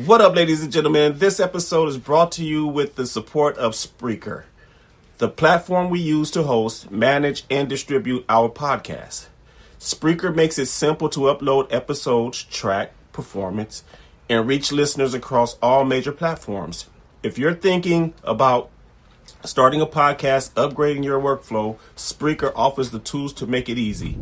What up, ladies and gentlemen? This episode is brought to you with the support of Spreaker, the platform we use to host, manage, and distribute our podcast. Spreaker makes it simple to upload episodes, track performance, and reach listeners across all major platforms. If you're thinking about starting a podcast, upgrading your workflow, Spreaker offers the tools to make it easy.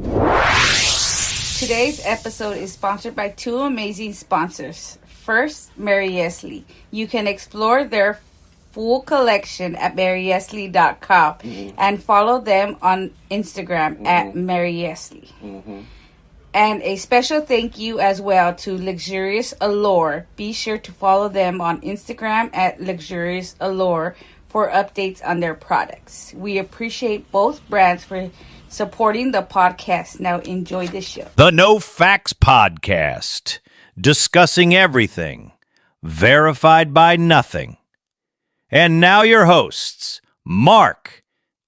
Today's episode is sponsored by two amazing sponsors. First, Mary Yesley. You can explore their full collection at maryyesley.com and follow them on Instagram at Mary Yesley. And a special thank you as well to Luxurious Allure. Be sure to follow them on Instagram at Luxurious Allure for updates on their products. We appreciate both brands for supporting the podcast. Now enjoy the show. The No Facts Podcast, discussing everything, verified by nothing. And now your hosts, Mark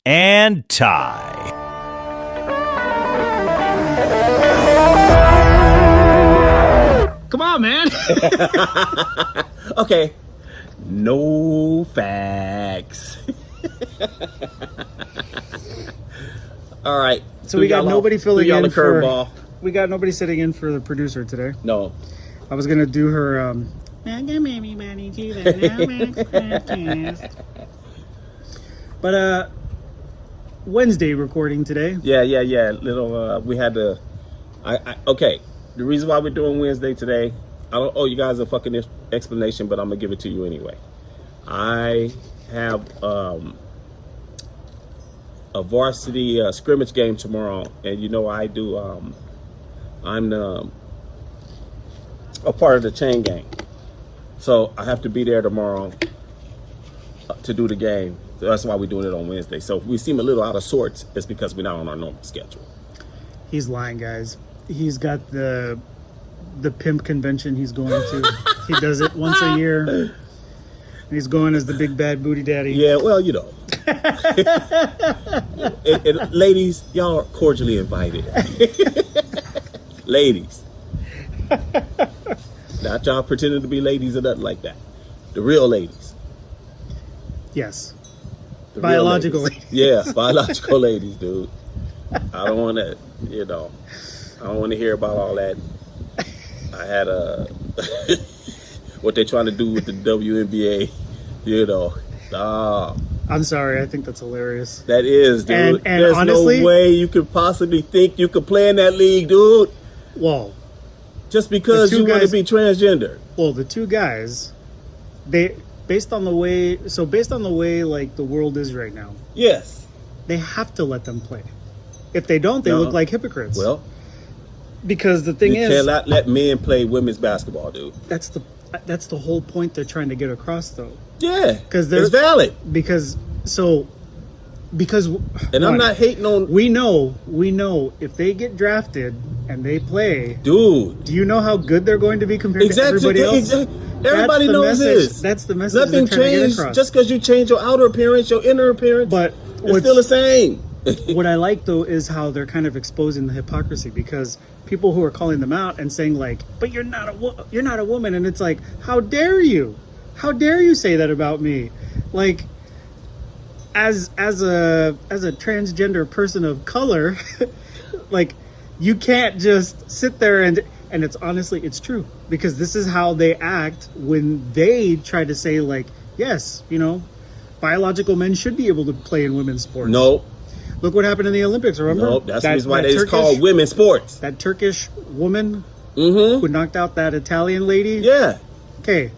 and Ty. Come on, man. Okay, no facts. All right. So we got nobody filling in the for curveball. We got nobody sitting in for the producer today. No. I was gonna do her. But Wednesday recording today. Yeah. Little. We had to. Okay. The reason why we're doing Wednesday today, I don't owe you guys a fucking explanation, but I'm gonna give it to you anyway. I have a varsity scrimmage game tomorrow, and you know I do. I'm a part of the chain gang, so I have to be there tomorrow to do the game. So that's why we're doing it on Wednesday. So if we seem a little out of sorts, it's because we're not on our normal schedule. He's lying, guys. He's got the pimp convention he's going to. He does it once a year. And he's going as the big bad booty daddy. Yeah, well, you know. And ladies, y'all are cordially invited. Ladies. Not y'all pretending to be ladies or nothing like that. The real ladies. Yes. The Biological real ladies. Yeah, biological ladies, dude. I don't want to, I don't want to hear about all that. I had what they're trying to do with the WNBA, I'm sorry. I think that's hilarious. That is, dude. And there's honestly, no way you could possibly think you could play in that league, dude. Well, just because you want to be transgender. Well, the two guys, based on the way like the world is right now. Yes. They have to let them play. If they don't, they look like hypocrites. Well, because the thing is, you cannot let men play women's basketball, dude. That's the whole point they're trying to get across, though. Yeah, because it's valid. Because and I'm not hating on. We know if they get drafted and they play, dude. Do you know how good they're going to be compared to everybody else? Exactly. Everybody knows this. That's the message. Nothing changed just because you change your outer appearance, your inner appearance. But it's still the same. What I like, though, is how they're kind of exposing the hypocrisy, because people who are calling them out and saying like, "But you're not a woman," and it's like, how dare you? How dare you say that about me? Like, as a transgender person of color, like, you can't just sit there and it's honestly, it's true, because this is how they act when they try to say like, yes, biological men should be able to play in women's sports. No. Look what happened in the Olympics, remember? No, that's the reason why they just call women's sports. That Turkish woman who knocked out that Italian lady. Yeah. Okay.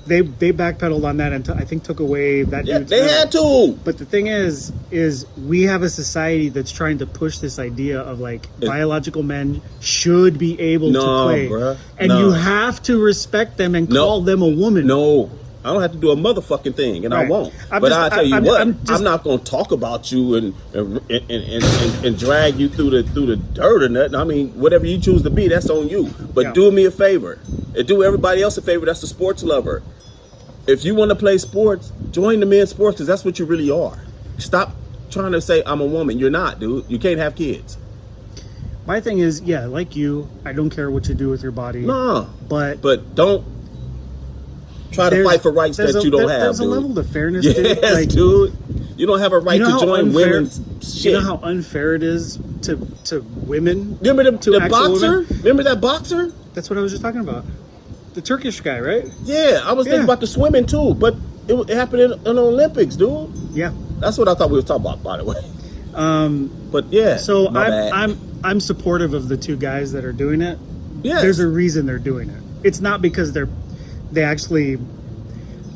They backpedaled on that and I think took away that. Yeah, they had to. But the thing is we have a society that's trying to push this idea of like biological men should be able to play. Bruh. And you have to respect them and call them a woman. No. I don't have to do a motherfucking thing, and I won't. But I'll tell you what, I'm not going to talk about you and drag you through the dirt or nothing. I mean, whatever you choose to be, that's on you. But do me a favor, and do everybody else a favor. That's the sports lover. If you want to play sports, join the men's sports, because that's what you really are. Stop trying to say I'm a woman. You're not, dude. You can't have kids. My thing is, like you, I don't care what you do with your body. No, but don't try to fight for rights that you don't have, There's dude. a level to fairness, Yes, dude. Like, dude. You don't have a right you know to how join unfair- women's shit. You know how unfair it is to women? Remember to the actual boxer? women? Remember that boxer? That's what I was just talking about. The Turkish guy, right? Yeah, I was thinking Yeah. about the swimming too, but it happened in the Olympics, dude. Yeah. That's what I thought we were talking about, by the way. But yeah, So my bad. I'm supportive of the two guys that are doing it. Yes. There's a reason they're doing it. It's not because they actually.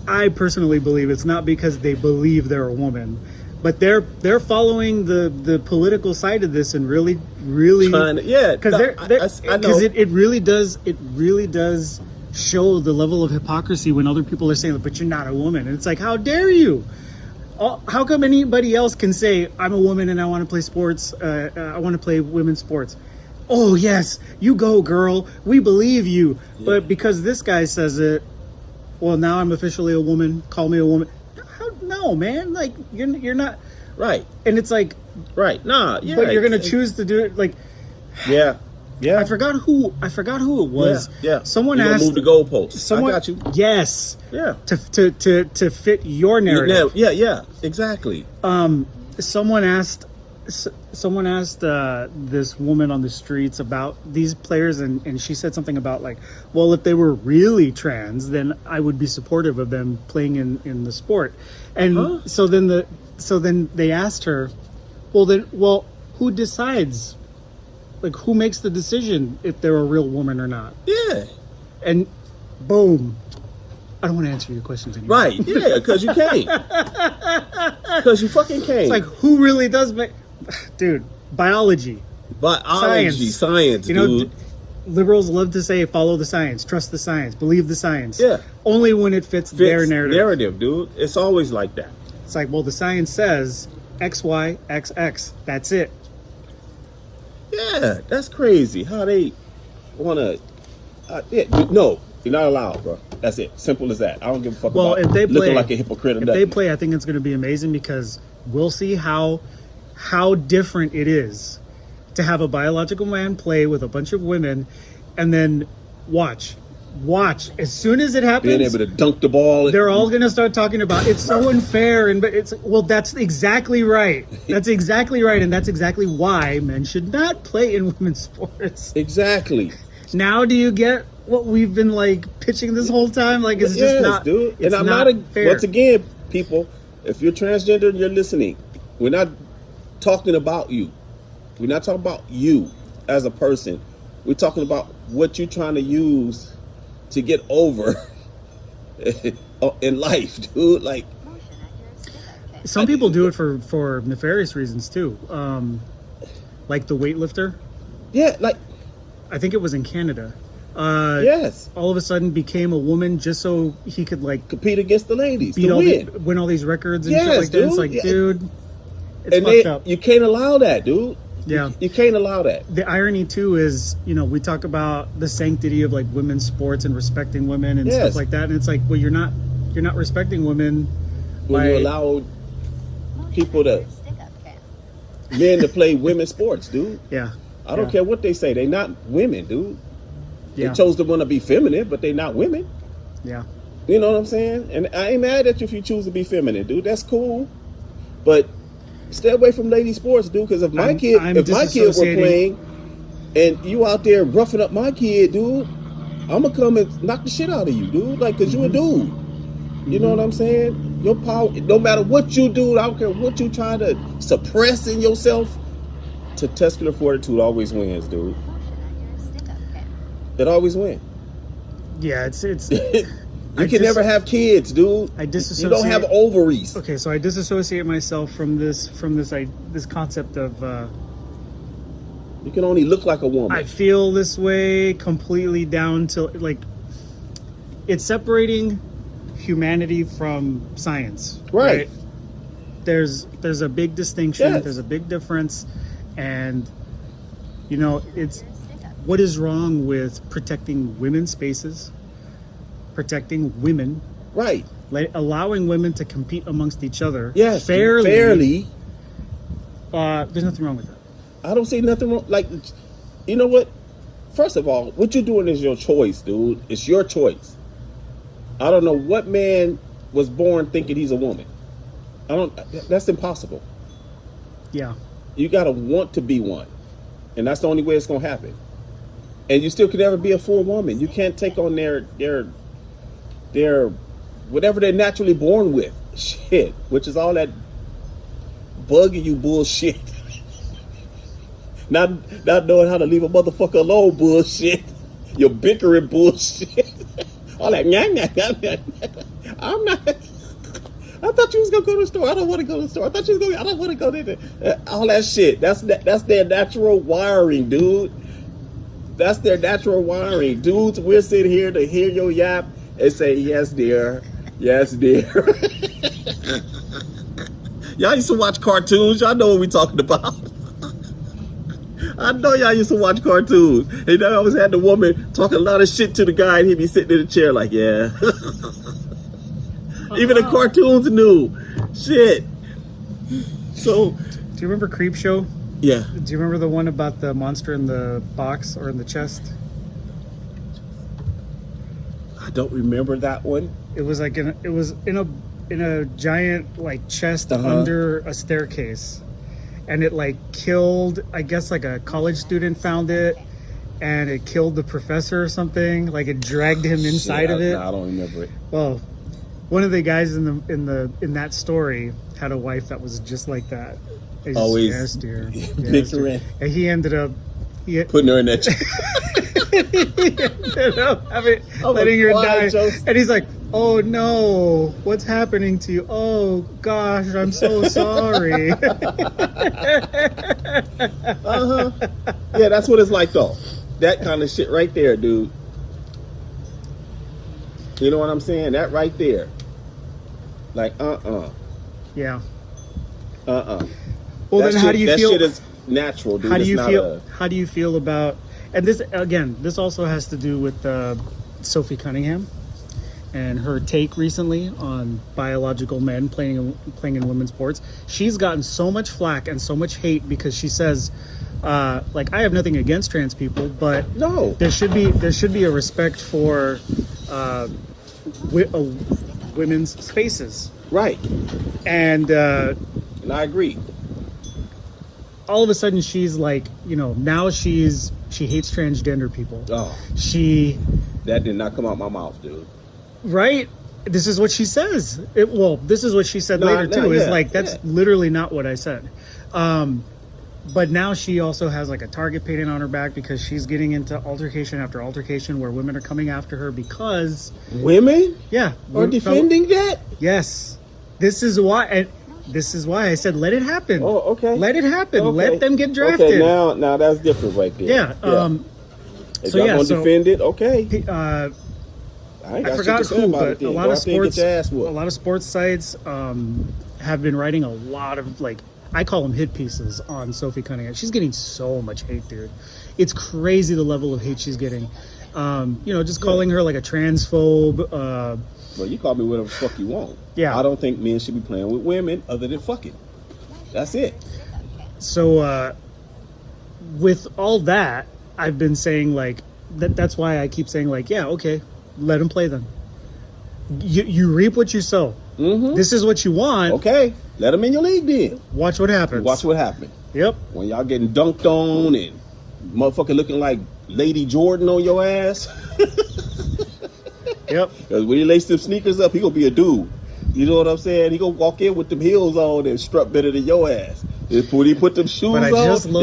I personally believe it's not because they believe they're a woman, but they're following the political side of this and really Trying to- yeah, because I know. because it really does show the level of hypocrisy when other people are saying, but you're not a woman, and it's like, how dare you? How come anybody else can say, I'm a woman and I want to play sports, I want to play women's sports? Oh yes, you go, girl, we believe you. But because this guy says it, well, now I'm officially a woman, call me a woman. No, man, like you're not right, and it's like, right, nah, yeah, but you're gonna choose to do it. Like, yeah. I forgot who it was. Yeah. Someone you asked, move the goalpost. someone, I got you. yes, Yeah. to fit your narrative. Yeah, exactly. Someone asked this woman on the streets about these players, and she said something about like, well, if they were really trans, then I would be supportive of them playing in the sport. And so then they asked her, well, who decides? Like, who makes the decision if they're a real woman or not? Yeah. And boom, I don't want to answer your questions anymore. Right, yeah, because you can't. Because you fucking can't. It's like, who really does make... Dude, biology. Biology, science, you know, dude. Liberals love to say, follow the science, trust the science, believe the science. Yeah. Only when it fits their narrative. Dude. It's always like that. It's like, well, the science says X, Y, X, X. That's it. Yeah, that's crazy. How they want to... no, you're not allowed, bro. That's it. Simple as that. I don't give a fuck Well, about if they play, looking like a hypocrite or if nothing. they play, I think it's going to be amazing because we'll see how different it is to have a biological man play with a bunch of women, and then watch. As soon as it happens, Being able to dunk the ball. they're all going to start talking about it's so unfair, and but it's well, that's exactly right. That's exactly right, and that's exactly why men should not play in women's sports. Exactly. Now, do you get what we've been like pitching this whole time? Like, it's just not, dude. It's And I'm not fair. once again, people, if you're transgender and you're listening, we're not talking about you. We're not talking about you as a person. We're talking about what you're trying to use to get over in life, dude. Like, some people do it for nefarious reasons too. Like the weightlifter. yeah, like, I think it was in Canada. yes. All of a sudden became a woman just so he could like Compete against the ladies beat to win. win all these records and Yes, shit like that. It's dude. like, Yeah. dude, it's And fucked up. you can't allow that, dude. Yeah. You can't allow that. The irony too is, you know, we talk about the sanctity of like women's sports and respecting women and Yes. stuff like that, and it's like, well, you're not respecting women When by you allow people to men to play women's sports, dude. yeah. I don't Yeah. care what they say. They not women, dude. Yeah. They chose to want to be feminine, but they not women. Yeah. You know what I'm saying? And I ain't mad at you if you choose to be feminine, dude. That's cool. But stay away from lady sports, dude. Because if my I'm kid were disassociating. playing, and you out there roughing up my kid, dude, I'm gonna come and knock the shit out of you, dude. Like, cause you a dude. You know what I'm saying? Your power, no matter what you do, I don't care what you try to suppress in yourself. Testicular fortitude always wins, dude. It always wins. Yeah, it's You can never have kids, dude. I You disassociate. don't have ovaries. Okay, so I disassociate myself from this concept of You can only look like a woman. I feel this way completely down to like it's separating humanity from science. Right. There's a big distinction, Yes. there's a big difference, and you know, it's what is wrong with protecting women's spaces, protecting women, Right. allowing women to compete amongst each other Yes. fairly. There's nothing wrong with that. I don't see nothing wrong. Like, you know what? First of all, what you're doing is your choice, dude. It's your choice. I don't know what man was born thinking he's a woman. That's impossible. Yeah. You gotta want to be one. And that's the only way it's gonna happen. And you still could never be a full woman. You can't take on their whatever they're naturally born with. Shit. Which is all that bugging you bullshit. not knowing how to leave a motherfucker alone bullshit. Your bickering bullshit. All that I'm not. I thought you was gonna go to the store. I don't want to go to the store. I thought you was gonna. I don't want to go there. All that shit. That's their natural wiring, dude. That's their natural wiring, dudes. We're sitting here to hear your yap and say, "Yes, dear. Yes, dear." Y'all used to watch cartoons. Y'all know what we talking about. I know y'all used to watch cartoons. And you always had the woman talking a lot of shit to the guy, and he'd be sitting in the chair like, "Yeah." Even the cartoons knew. Shit. So, Do you remember Creepshow? yeah. Do you remember the one about the monster in the box or in the chest? I don't remember that one. It was like in a giant like chest Uh-huh. under a staircase, and it like killed. I guess like a college student found it, and it killed the professor or something. Like it dragged him inside Shit, of it. I don't remember it. Well, one of the guys in that story had a wife that was just like that. It's just, Always yes, dear. Yes, bickering. dear. And he ended up Putting her in that chair. letting her quiet, die. Joseph. And he's like, "Oh no, what's happening to you? Oh gosh, I'm so sorry." Yeah, that's what it's like though. That kind of shit right there, dude. You know what I'm saying? That right there. Like, Yeah. Well, Well, then how do you feel? That shit is natural, dude. How do It's you not feel? How do you feel about? And this again, this also has to do with Sophie Cunningham and her take recently on biological men playing in women's sports. She's gotten so much flack and so much hate because she says, like, I have nothing against trans people, but No. there should be a respect for women's spaces. Right. And And I agree. all of a sudden she's like, now she hates transgender people. Oh, that did not come out my mouth, dude. Right? This is what she says. This is what she said later too. Is like that's literally not what I said. But now she also has like a target painted on her back because she's getting into altercation after altercation where women are coming after her because Women are defending that? Yes. This is why I said let it happen. Oh, okay. Let it happen. Okay. Let them get drafted. Okay, now that's different right there. Yeah. If y'all gonna defend it, okay. I ain't got I forgot shit to say who, about it but then. a Go lot of out there and get sports, your ass whooped. a lot of sports sites have been writing a lot of like I call them hit pieces on Sophie Cunningham. She's getting so much hate, dude. It's crazy the level of hate she's getting. Just calling her like a transphobe. Well, you call me whatever the fuck you want. Yeah. I don't think men should be playing with women other than fucking. That's it. So with all that, I've been saying like that's why I keep saying like, yeah, okay, let them play them. You reap what you sow. Mm-hmm. This is what you want. Okay, let them in your league then. Watch what happens. Watch what happens. Yep. When y'all getting dunked on and motherfucker looking like Lady Jordan on your ass. Yep. Because when he lace them sneakers up, he gonna be a dude. You know what I'm saying? He gonna walk in with them heels on and strut better than your ass. When he put them shoes on, he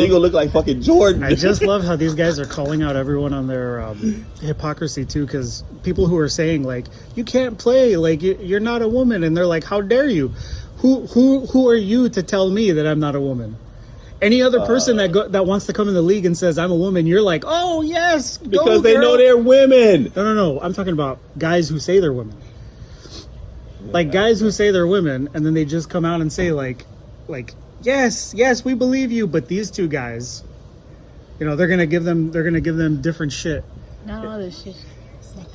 gonna look like fucking Jordan. I just love how these guys are calling out everyone on their hypocrisy too, because people who are saying like you can't play, like you're not a woman, and they're like, how dare you? Who are you to tell me that I'm not a woman? Any other person that wants to come in the league and says I'm a woman, you're like, oh yes, go, because they girl. know they're women. No. I'm talking about guys who say they're women. Like guys who say they're women, and then they just come out and say like, yes, we believe you. But these two guys, they're gonna give them different shit. Not all this shit.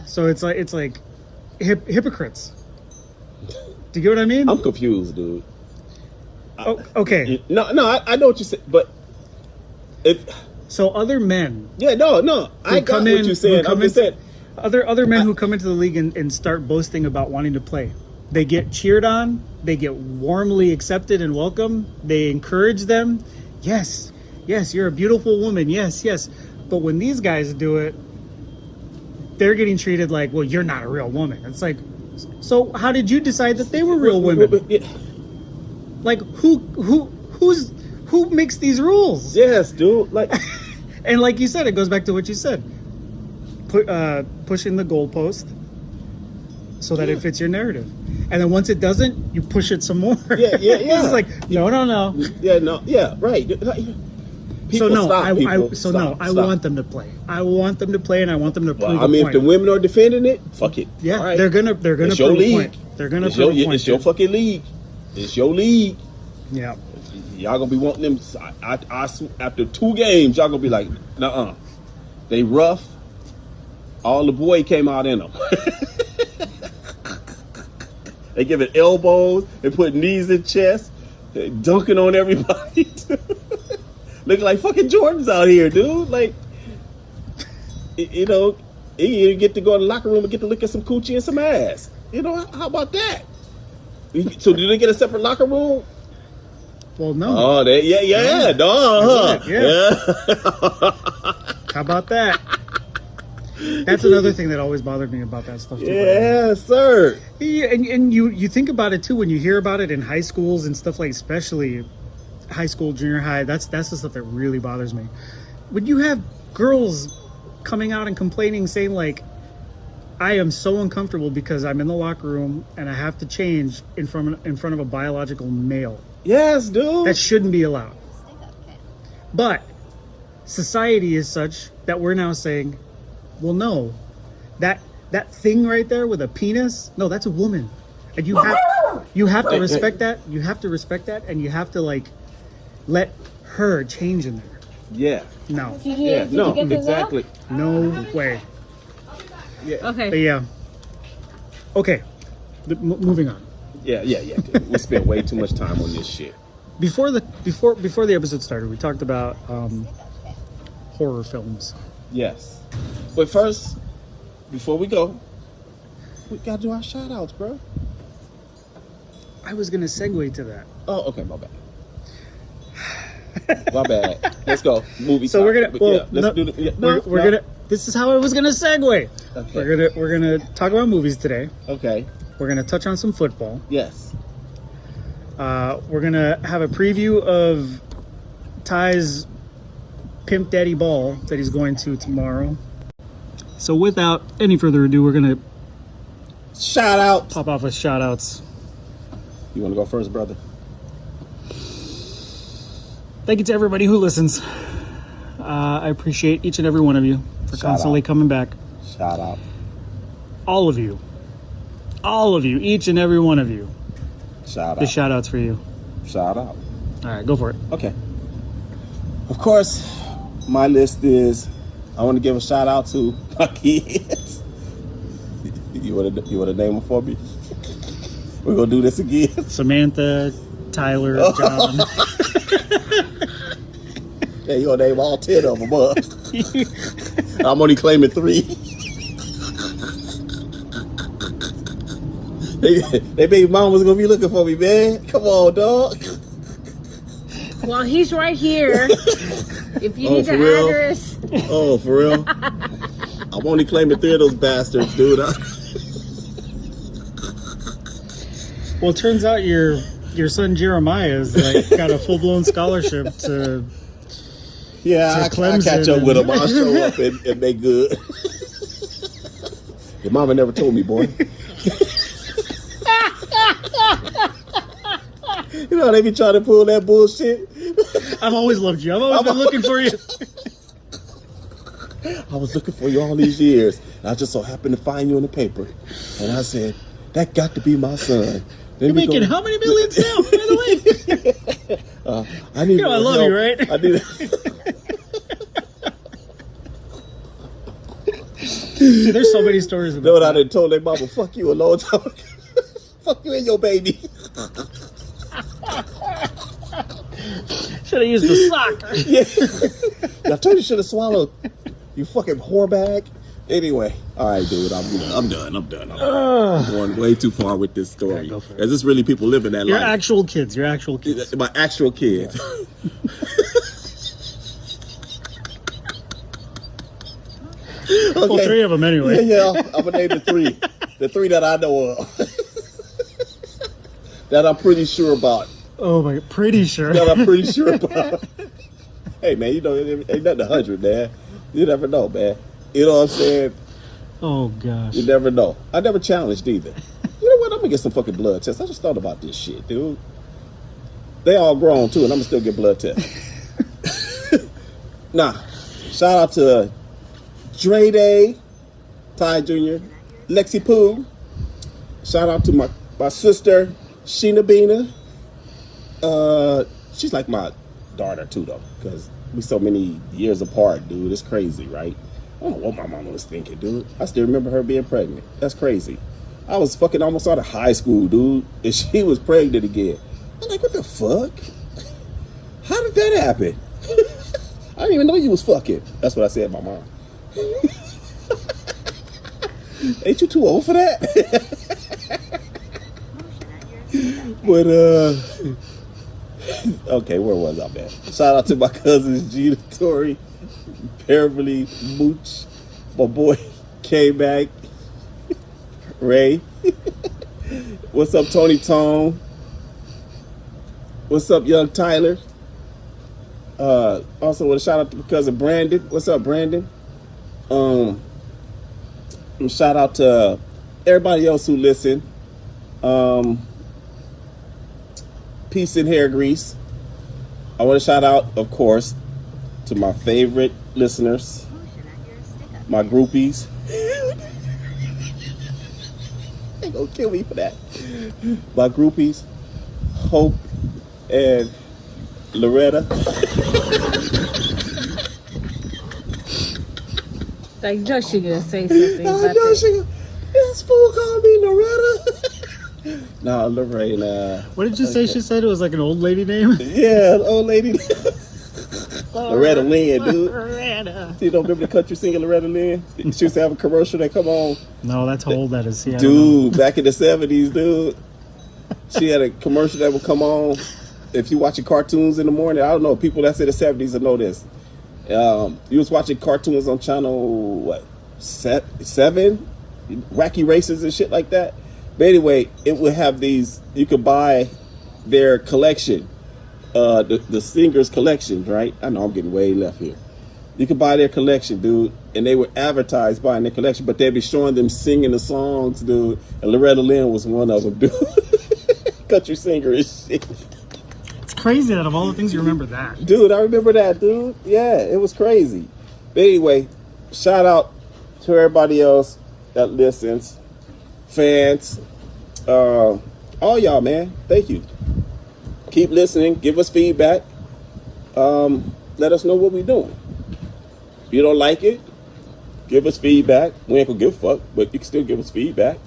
So it's like hypocrites. Do you get what I mean? I'm confused, dude. Oh, okay. No, I know what you said, but So other men. Yeah, no. I got what you're saying. I'm just saying, Other men who come into the league and start boasting about wanting to play. They get cheered on. They get warmly accepted and welcomed. They encourage them. Yes, you're a beautiful woman. Yes. But when these guys do it, they're getting treated like, well, you're not a real woman. It's like, so how did you decide that they were real women? Like, who makes these rules? Yes, dude. Like, and like you said, it goes back to what you said. Pushing the goalpost so that it fits your narrative. And then once it doesn't, you push it some more. Yeah. It's like, no. Yeah, right. People I want them to play. I want them to play, and I want them to prove I mean, a point. if the women are defending it, fuck it. Yeah, right. they're gonna prove a point. They're gonna prove a point. It's your fucking league. It's your league. Yeah. Y'all gonna be wanting them. After 2 games, y'all gonna be like, nuh-uh. They rough. All the boy came out in them. They giving elbows. They put knees in chest. They dunking on everybody. Looking like fucking Jordans out here, dude. Like, you get to go in the locker room and get to look at some coochie and some ass. How about that? So do they get a separate locker room? Well, no. Oh, yeah. How about that? That's another thing that always bothered me about that stuff too. Yes, sir. Yeah, and you think about it too when you hear about it in high schools and stuff, like especially high school, junior high. That's the stuff that really bothers me. When you have girls coming out and complaining, saying like, I am so uncomfortable because I'm in the locker room and I have to change in front of a biological male. Yes, dude. That shouldn't be allowed. But society is such that we're now saying, well, no, that thing right there with a penis, no, that's a woman, and you have to respect that. You have to respect that, and you have to like let her change in there. Yeah. No. No, exactly. No way. Yeah. Okay. But yeah. Okay. Moving on. Yeah. Dude. We spent way too much time on this shit. Before the episode started, we talked about horror films. Yes. But first, before we go, we gotta do our shout outs, bro. I was gonna segue to that. Oh, okay, my bad. My bad. Let's go. Movie. So time. we're gonna. Well, let's do the. We're gonna. This is how I was gonna segue. Okay. We're gonna talk about movies today. Okay. We're gonna touch on some football. Yes. We're gonna have a preview of Ty's Pimp Daddy Ball that he's going to tomorrow. So without any further ado, we're gonna Shout out. pop off with shout outs. You want to go first, brother? Thank you to everybody who listens. I appreciate each and every one of you for Shout constantly out. coming back. Shout out. All of you, each and every one of you. Shout The out. shout outs for you. Shout out. All right, go for it. Okay. Of course, my list is. I want to give a shout out to my kids. You want to name them for me? We're gonna do this again. Samantha, Tyler, John. Yeah, you gonna name all 10 of them, huh? I'm only claiming 3. They baby mama was gonna be looking for me, man. Come on, dog. Well, he's right here. If you need for the real? address. Oh, for real? I'm only claiming 3 of those bastards, dude. Well, it turns out your son Jeremiah is like got a full blown scholarship to. Yeah, I catch up with them. I'll show up and make good. Your mama never told me, boy. You know, they be trying to pull that bullshit. I've always loved you. I've always been looking for you. I was looking for you all these years. And I just so happened to find you in the paper. And I said, that got to be my son. Then You're making how many millions now, by the way? I need I love help. you, right? I need. Dude, there's so many stories about Know what I that. done told their mama, fuck you a long time ago. Fuck you and your baby. Should have used the sock. Yeah. I told you should have swallowed. You fucking whore bag. Anyway. All right, dude. I'm done. I'm going way too far with this story. Okay, go for it. Is this really people living that Your life? actual kids. Your actual kids. My actual kids. Okay. Well, 3 of them anyway. Yeah, I'm gonna name the 3. The 3 that I know of. That I'm pretty sure about. Oh my, pretty sure. That I'm pretty sure about. Hey man, you know, it ain't nothing 100, man. You never know, man. You know what I'm saying? Oh gosh. You never know. I never challenged either. You know what? I'm gonna get some fucking blood tests. I just thought about this shit, dude. They all grown too, and I'm gonna still get blood tests. Nah. Shout out to Dre Day, Ty Jr., Lexi Pooh. Shout out to my sister, Sheena Bina. She's like my daughter too, though, because we so many years apart, dude. It's crazy, right? I don't know what my mama was thinking, dude. I still remember her being pregnant. That's crazy. I was fucking almost out of high school, dude, and she was pregnant again. I'm like, what the fuck? How did that happen? I didn't even know you was fucking. That's what I said to my mom. Ain't you too old for that? But okay, where was I, man? Shout out to my cousins Gina, Tori, Beverly, Mooch, my boy K-Mac, Ray. What's up, Tony Tone? What's up, young Tyler? Also want to shout out to my cousin Brandon. What's up, Brandon? Shout out to everybody else who listen. Peace and hair grease. I want to shout out, of course, to my favorite listeners, my groupies. They gonna kill me for that. My groupies, Hope and Loretta. I know she gonna say something I about know this. this fool called me Loretta. Nah, Lorraine. What did you say? She said it was like an old lady name. Yeah, old lady. Loretta Lynn, dude. Loretta. You don't remember the country singer Loretta Lynn? She used to have a commercial that come on. No, that's how old that is. Yeah, I don't know. Dude, back in the 70s, dude. She had a commercial that would come on. If you watching cartoons in the morning, I don't know, people that's in the 70s will know this. You was watching cartoons on channel, what, 7? Wacky Races and shit like that. But anyway, it would have these, you could buy their collection, the singers' collections, right? I know I'm getting way left here. You could buy their collection, dude, and they would advertise buying their collection, but they'd be showing them singing the songs, dude. And Loretta Lynn was one of them, dude. Country singer and shit. It's crazy that of all the things you remember that. Dude, I remember that, dude. Yeah, it was crazy. But anyway, shout out to everybody else that listens, fans, all y'all, man. Thank you. Keep listening. Give us feedback. Let us know what we're doing. If you don't like it, give us feedback. We ain't gonna give a fuck, but you can still give us feedback.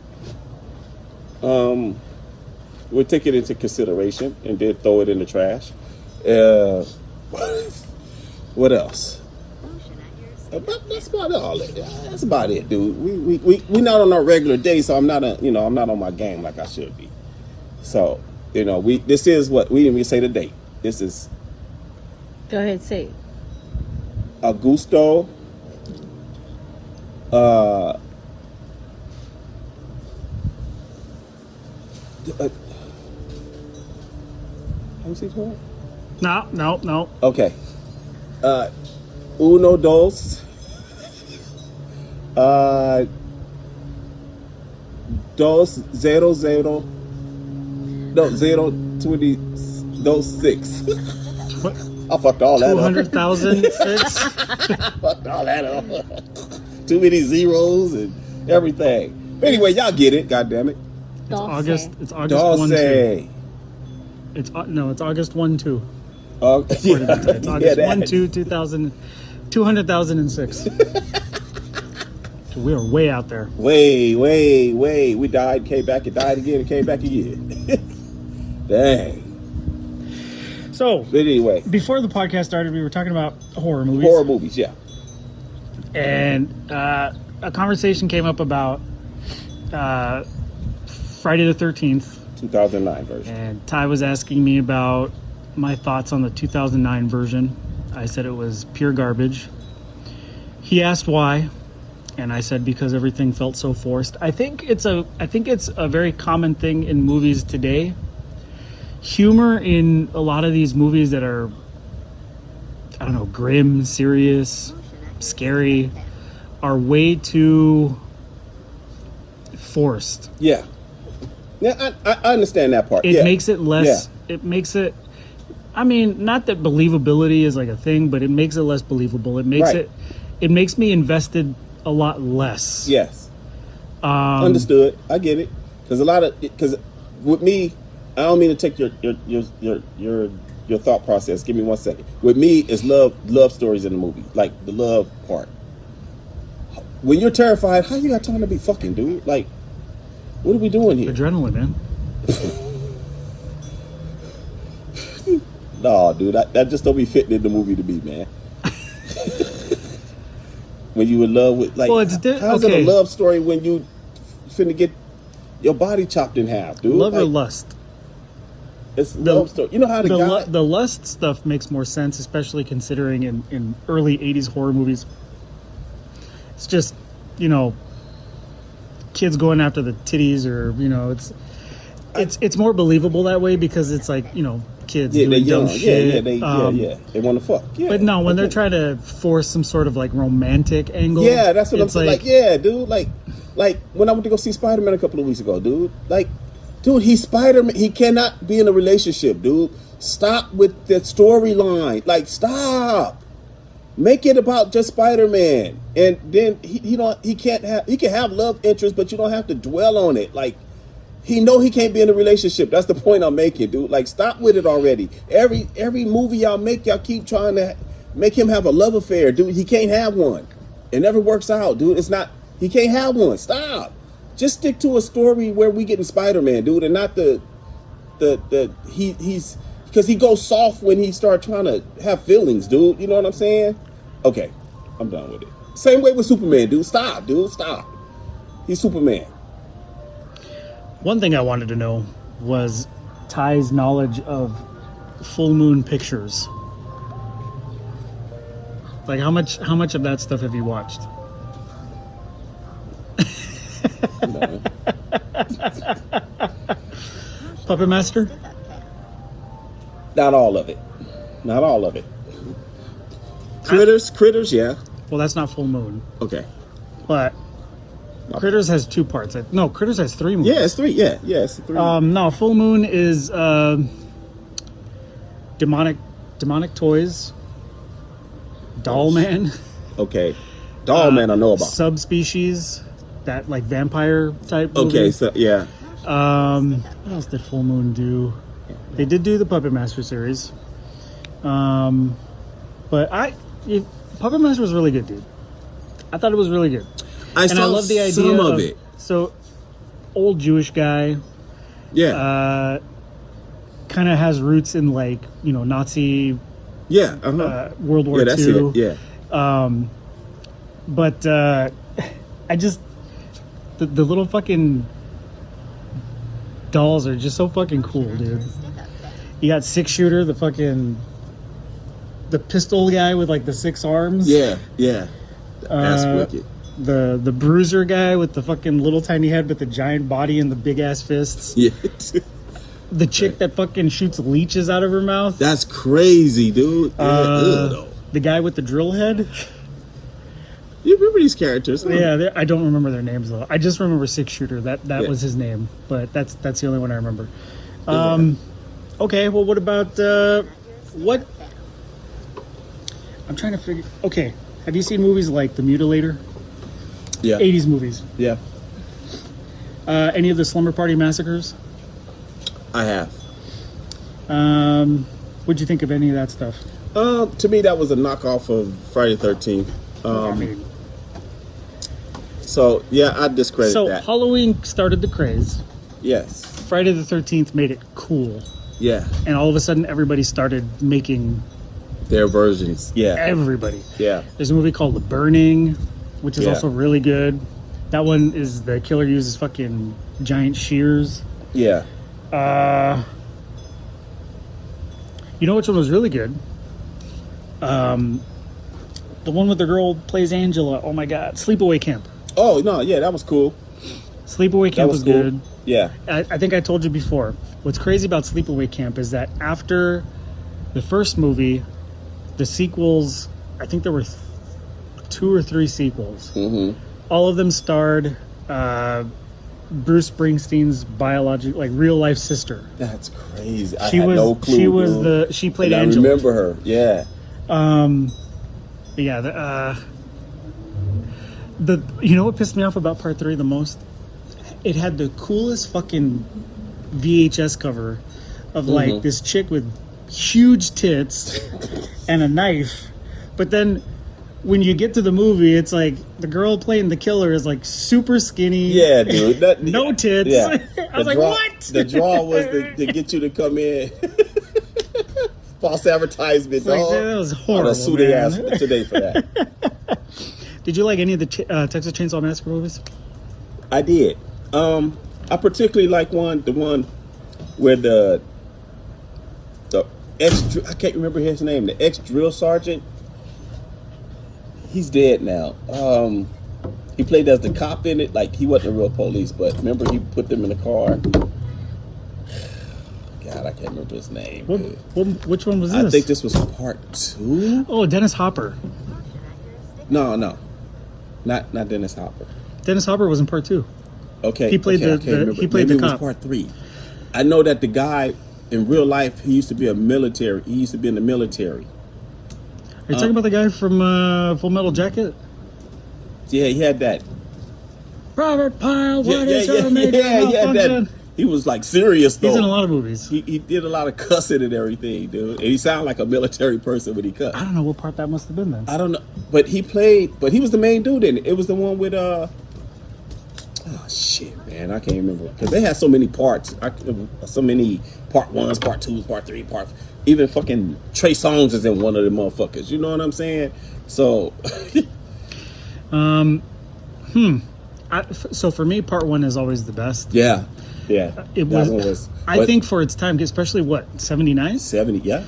We'll take it into consideration and then throw it in the trash. What else? That's about all it. That's about it, dude. We not on our regular day, so I'm not on my game like I should be. So, this is what we didn't even say the date. This is Go ahead, say it. Augusto. How you say it? No. Okay. Uno, dos. Dos, zero, zero. No, 020, dos, 6. I fucked all that up. 200,006. Fucked all that up. Too many zeros and everything. But anyway, y'all get it. God damn it. It's August 1, 2. Dulce. It's August 1, 2. It's It's August 1, 2, 200,006. So we are way out there. Way. We died, came back, and died again, and came back again. Dang. So, But anyway, before the podcast started, we were talking about horror movies. horror movies, yeah. And a conversation came up about Friday the 13th, 2009 version. and Ty was asking me about my thoughts on the 2009 version. I said it was pure garbage. He asked why, and I said because everything felt so forced. I think it's a very common thing in movies today. Humor in a lot of these movies that are, I don't know, grim, serious, scary, are way too forced. Yeah. Yeah, I understand that part. It makes it less. It makes it. I mean, not that believability is like a thing, but it makes it less believable. It makes Right. it makes me invested a lot less. Yes. Understood. I get it. Because with me, I don't mean to take your thought process. Give me 1 second. With me, it's love stories in the movie, like the love part. When you're terrified, how you got time to be fucking, dude? Like, what are we doing here? Adrenaline, man. No, dude, that just don't be fitting in the movie to me, man. When you in love with, like, Well, it's how's it a love story when you finna get your body chopped in half, dude? Love or Like, lust? it's a love story. You know how the guy... The lust stuff makes more sense, especially considering in early 80s horror movies. It's just, kids going after the titties, or, it's more believable that way because it's like, kids Yeah, they're doing dumb young. shit. They want to fuck. Yeah, But no, when they're okay. trying to force some sort of like romantic angle. Yeah, that's what I'm it's saying. Like, yeah, dude. Like when I went to go see Spider-Man a couple of weeks ago, dude. Like, dude, he's Spider-Man. He cannot be in a relationship, dude. Stop with the storyline. Like, stop. Make it about just Spider-Man, and then he can have love interest, but you don't have to dwell on it. Like, he can't be in a relationship. That's the point I'm making, dude. Like, stop with it already. Every movie y'all make, y'all keep trying to make him have a love affair, dude. He can't have one. It never works out, dude. He can't have one. Stop. Just stick to a story where we getting Spider-Man, dude, and not he's because he goes soft when he start trying to have feelings, dude. You know what I'm saying? Okay, I'm done with it. Same way with Superman, dude. Stop, dude. Stop. He's Superman. One thing I wanted to know was Ty's knowledge of Full Moon Pictures. Like, how much of that stuff have you watched? No. Puppet Master? Not all of it. Not all of it. Critters, yeah. Well, that's not Full Moon. Okay. But Critters has two parts. No, Critters has three movies. Yeah, it's three. Yeah, it's three. No, Full Moon is demonic toys, Doll Man, Okay. Doll Man, I know about. Subspecies, that like vampire type movie. Okay, so yeah. What else did Full Moon do? They did do the Puppet Master series. But Puppet Master was really good, dude. I thought it was really good. I saw love the idea some of it. So, old Jewish guy, Yeah. kind of has roots in like, Nazi, Yeah. Uh-huh. World War Yeah, that's II. it. Yeah. But I just the little fucking dolls are just so fucking cool, dude. You got Six Shooter, the pistol guy with like the 6 arms. Yeah. Yeah. That's wicked. The bruiser guy with the fucking little tiny head but the giant body and the big ass fists. Yeah. The chick that fucking shoots leeches out of her mouth. That's crazy, dude. Yeah. Though. The guy with the drill head. You remember these characters? Huh? Yeah, I don't remember their names though. I just remember Six Shooter. That Yeah. was his name, but that's the only one I remember. Okay, well, what about what? I'm trying to figure. Okay, have you seen movies like The Mutilator? Yeah. 80s movies. Yeah. Any of the Slumber Party Massacres? I have. What'd you think of any of that stuff? To me, that was a knockoff of Friday the 13th. I mean, So, yeah, I discredit so that. Halloween started the craze. Yes. Friday the 13th made it cool, Yeah. and all of a sudden, everybody started making Their versions. Yeah. everybody. Yeah. There's a movie called The Burning which is Yeah. also really good. That one is the killer uses fucking giant shears. Yeah. You know which one was really good? The one with the girl plays Angela. Oh my god, Sleepaway Camp. Oh no, yeah, that was cool. Sleepaway Camp was cool. good. Yeah. I think I told you before. What's crazy about Sleepaway Camp is that after the first movie, the sequels, I think there were 2 or 3 sequels. Mm-hmm. All of them starred Bruce Springsteen's biological, like real life sister. That's crazy. I She had was no clue. she was dude. she played And Angela. I remember her. Yeah. Yeah. The you know what pissed me off about part 3 the most? It had the coolest fucking VHS cover of like this chick with huge tits and a knife, but then when you get to the movie, it's like the girl playing the killer is like super skinny. Yeah, dude. No tits. Yeah. I was like, what? The draw was to get you to come in. False advertisement, Like, dog. that was horrible, I'd sue their man. ass today for that. Did you like any of the Texas Chainsaw Massacre movies? I did. I particularly like the one where the ex, I can't remember his name, the ex drill sergeant. He's dead now. He played as the cop in it. Like, he wasn't a real police, but remember he put them in the car. God, I can't remember his name. Which one was this? I think this was part 2. Oh, Dennis Hopper. No, not Dennis Hopper. Dennis Hopper was in part 2. Okay, He played okay, I the- can't remember. he played Maybe the it cop. was part 3. I know that the guy in real life, he used to be military. He used to be in the military. Are you talking about the guy from Full Metal Jacket? Yeah, he had that. Robert Pyle, Yeah, what yeah, is yeah, your major yeah, he had that. malfunction? He was like serious though. He's in a lot of movies. He did a lot of cussing and everything, dude. And he sounded like a military person when he cussed. I don't know what part that must have been then. I don't know, but he was the main dude in it. It was the one with oh shit, man, I can't remember because they had so many parts. So many part 1s, part 2s, part 3, even fucking Trey Songz is in one of the motherfuckers. You know what I'm saying? So, So for me, part 1 is always the best. yeah. It That was. one was. I think for its time, especially what 79? 70. Yeah,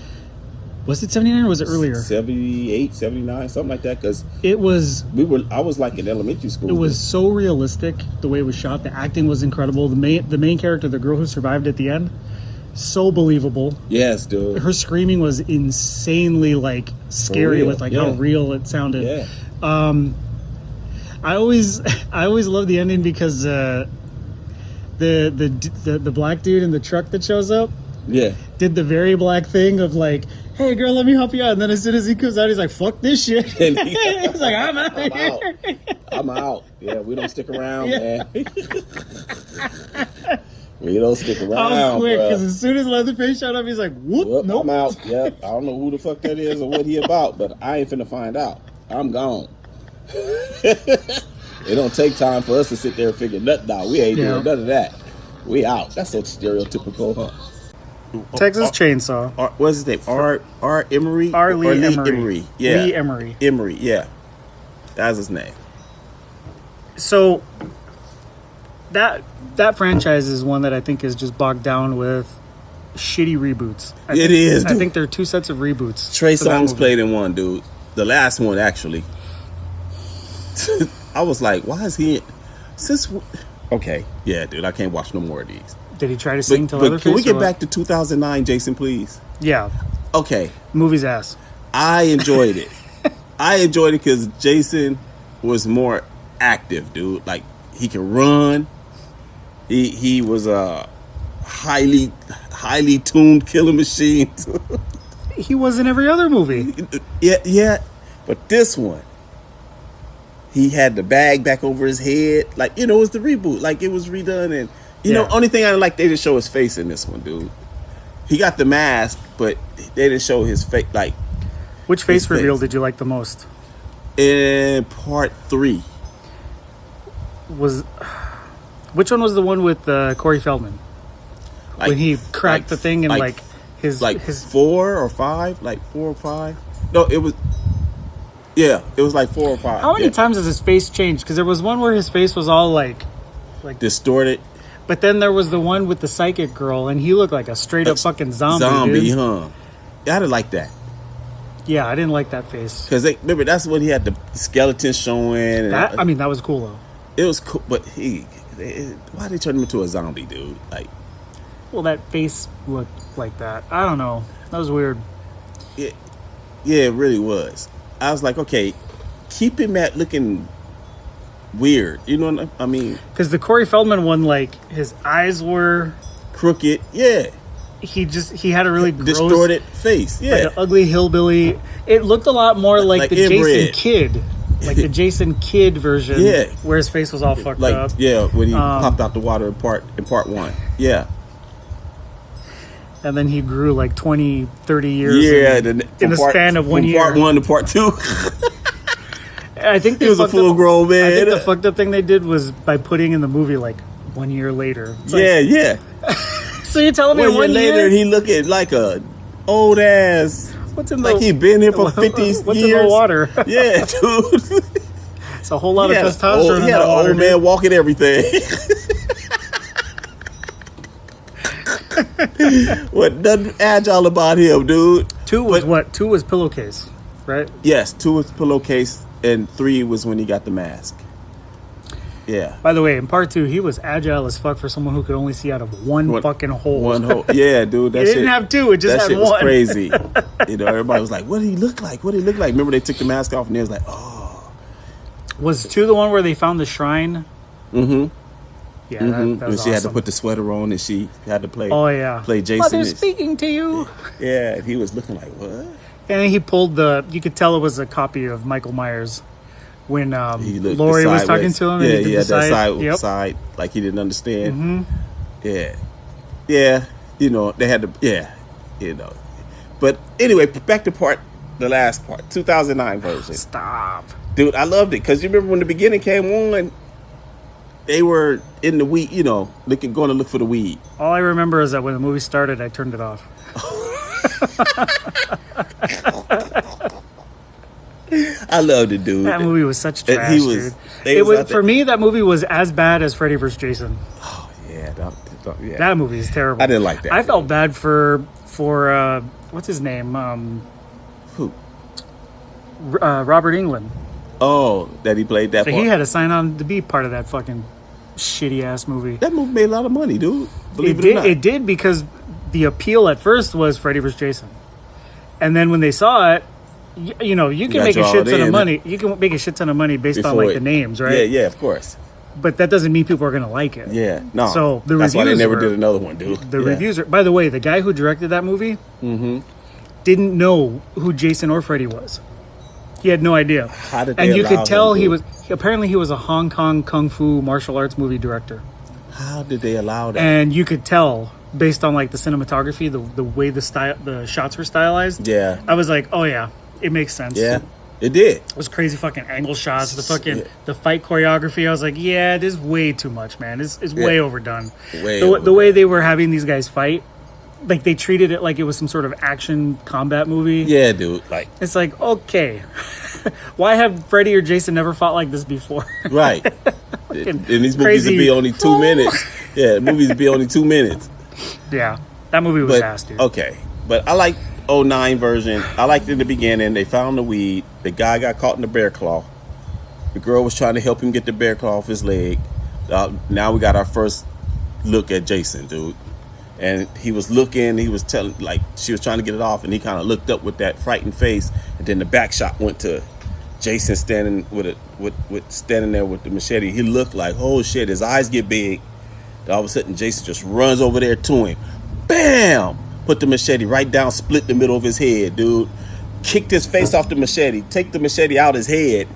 Was it 79 or was it earlier? 78, 79, something like that. Because It was. I was like in elementary school. It was so realistic the way it was shot. The acting was incredible. The main character, the girl who survived at the end, so believable. Yes, dude. Her screaming was insanely like scary real, with like yeah. how real it sounded. Yeah. I always love the ending because the black dude in the truck that shows up Yeah. did the very black thing of like, hey girl, let me help you out, and then as soon as he comes out, he's like, fuck this shit. And He's like, I'm out of here. I'm out. Yeah, we don't stick around, Yeah. man. We don't stick How around, quick, bruh. because as soon as Leatherface showed up, he's like, whoop, Whoop, nope. I'm out. Yep. I don't know who the fuck that is or what he about, but I ain't finna find out. I'm gone. It don't take time for us to sit there and figure nothing out. We ain't Yeah. doing none of that. We out. That's so stereotypical, huh? Texas Chainsaw. What's his name? R. Emery? R. Or Lee Emery. Yeah. Lee Emery. Emery, yeah. That's his name. So that franchise is one that I think is just bogged down with shitty reboots. I It think, is, I dude. think there are 2 sets of reboots. Trey for that Songz movie. played in one, dude. The last one, actually. I was like, why is he... Okay, yeah, dude, I can't watch no more of these. Did he try to sing to But Leatherface? can we or get what? back to 2009, Jason, please? Yeah, Okay, movie's ass. I enjoyed it. I enjoyed it because Jason was more active, dude. Like, he can run. He was a highly tuned killer machine. He was in every other movie. Yeah. But this one, he had the bag back over his head. Like, it was the reboot. Like, it was redone. And, Yeah. only thing I like, they didn't show his face in this one, dude. He got the mask, but they didn't show his face. Like, Which face His reveal face. did you like the most? in part 3. Which one was the one with Corey Feldman? Like, When he cracked the thing and his 4 or 5? Like 4 or 5? No, it Yeah, it was like 4 or 5. How many yeah. times has his face changed? Because there was one where his face was all like, Distorted. but then there was the one with the psychic girl, and he looked like a straight up fucking zombie. Dude. Huh? Yeah, I didn't like that. Yeah, I didn't like that face. Because remember, that's when he had the skeleton showing. And That, I mean, that was cool though. it was cool, but why they turn him into a zombie, dude? Like, Well, that face looked like that. I don't know. That was weird. yeah, it really was. I was like, okay, keep him at looking weird. You know what I mean? Because the Corey Feldman one, like his eyes were, Crooked. Yeah. he had a really gross, Distorted face. Yeah. like an ugly hillbilly. It looked a lot more like Like the inbred. Jason Kidd, like the Jason Kidd version. Yeah. where his face was all fucked like up. yeah, when he popped out the water in part 1. Yeah. And then he grew like 20, 30 years. Yeah, in the span of 1 from year. part 1 to part 2. I think He was a full grown man. I think the fucked up thing they did was by putting in the movie like 1 year later. It's yeah. So you're telling me 1 year 1 later, year? he looking like a old ass. What's in Like the he been here for 50 years. What's in the water? Yeah, dude. It's a whole lot of He testosterone in had that an water. old man walking everything. What nothing agile about him, dude. 2 was what? 2 was pillowcase, right? Yes, 2 was pillowcase, and 3 was when he got the mask. Yeah. By the way, in part 2, he was agile as fuck for someone who could only see out of one fucking hole. One hole. Yeah, dude. That It shit didn't have 2, it just that had shit 1. was crazy. You know, everybody was like, "What did he look like? What did he look like?" Remember, they took the mask off, and they was like, "Oh." Was 2 the one where they found the shrine? Mm-hmm. Yeah, Mm-hmm. that was And she had to awesome. put the sweater on, and she had to play. Oh yeah, play Jason. Mother is- speaking to you. Yeah, and he was looking like, "What?" And then he pulled the. You could tell it was a copy of Michael Myers when He looked Lori was sideways. talking to him. Yeah, and he he did had the that side, Yep. side like he didn't understand. Mm-hmm. Yeah. You know, they had to. Yeah, you know. But anyway, back to the last part, 2009 version. Stop. Dude, I loved it because you remember when the beginning came on, they were in the weed, you know, going to look for the weed. All I remember is that when the movie started, I turned it off. I loved it, dude. That movie was such And trash, he was- dude. they It was was out there- for me. That movie was as bad as Freddy vs. Jason. Yeah, yeah. That movie is terrible. I didn't like that I felt movie. bad for what's his name, Who? Robert Englund. Oh, that he played that So part. he had to sign on to be part of that fucking shitty ass movie. That movie made a lot of money, dude. Believe It it or not. did. It did because the appeal at first was Freddy vs. Jason, and then when they saw it, you know, you can got make a drawn shit ton of in. money. You can make a shit ton of money based on Before like it- the names, right? Yeah, of course. But that doesn't mean people are gonna like it. Yeah, no. So the that's why they reviews never were- did another one, dude. The Yeah. reviews are. By the way, the guy who directed that movie didn't know who Jason or Freddy was. He had no idea. How did they And you allow could him tell to- he was. Apparently, he was a Hong Kong kung fu martial arts movie director, How did they allow that? and you could tell based on like the cinematography, the way the shots were stylized. Yeah. I was like, oh yeah, it makes sense. Yeah, it did. It was crazy fucking angle shots, Yeah. the fight choreography. I was like, yeah, this is way too much, man. It's way overdone. Way The way they were having these guys fight, like they treated it like it was some sort of action combat movie. Yeah, dude. Like, It's like, okay, why have Freddy or Jason never fought like this before? right. And these movies crazy- would be only 2 minutes. Yeah, movies would be only 2 minutes. Yeah, that movie was But ass, dude. okay, but I like 09 version. I liked in the beginning. They found the weed. The guy got caught in the bear claw. The girl was trying to help him get the bear claw off his leg. Now we got our first look at Jason, dude. And he was looking. He was telling, like, she was trying to get it off, and he kind of looked up with that frightened face. And then the back shot went to Jason standing standing there with the machete. He looked like, oh shit. His eyes get big. All of a sudden, Jason just runs over there to him. Bam! Put the machete right down, split the middle of his head, dude. Kicked his face off the machete. Take the machete out his head.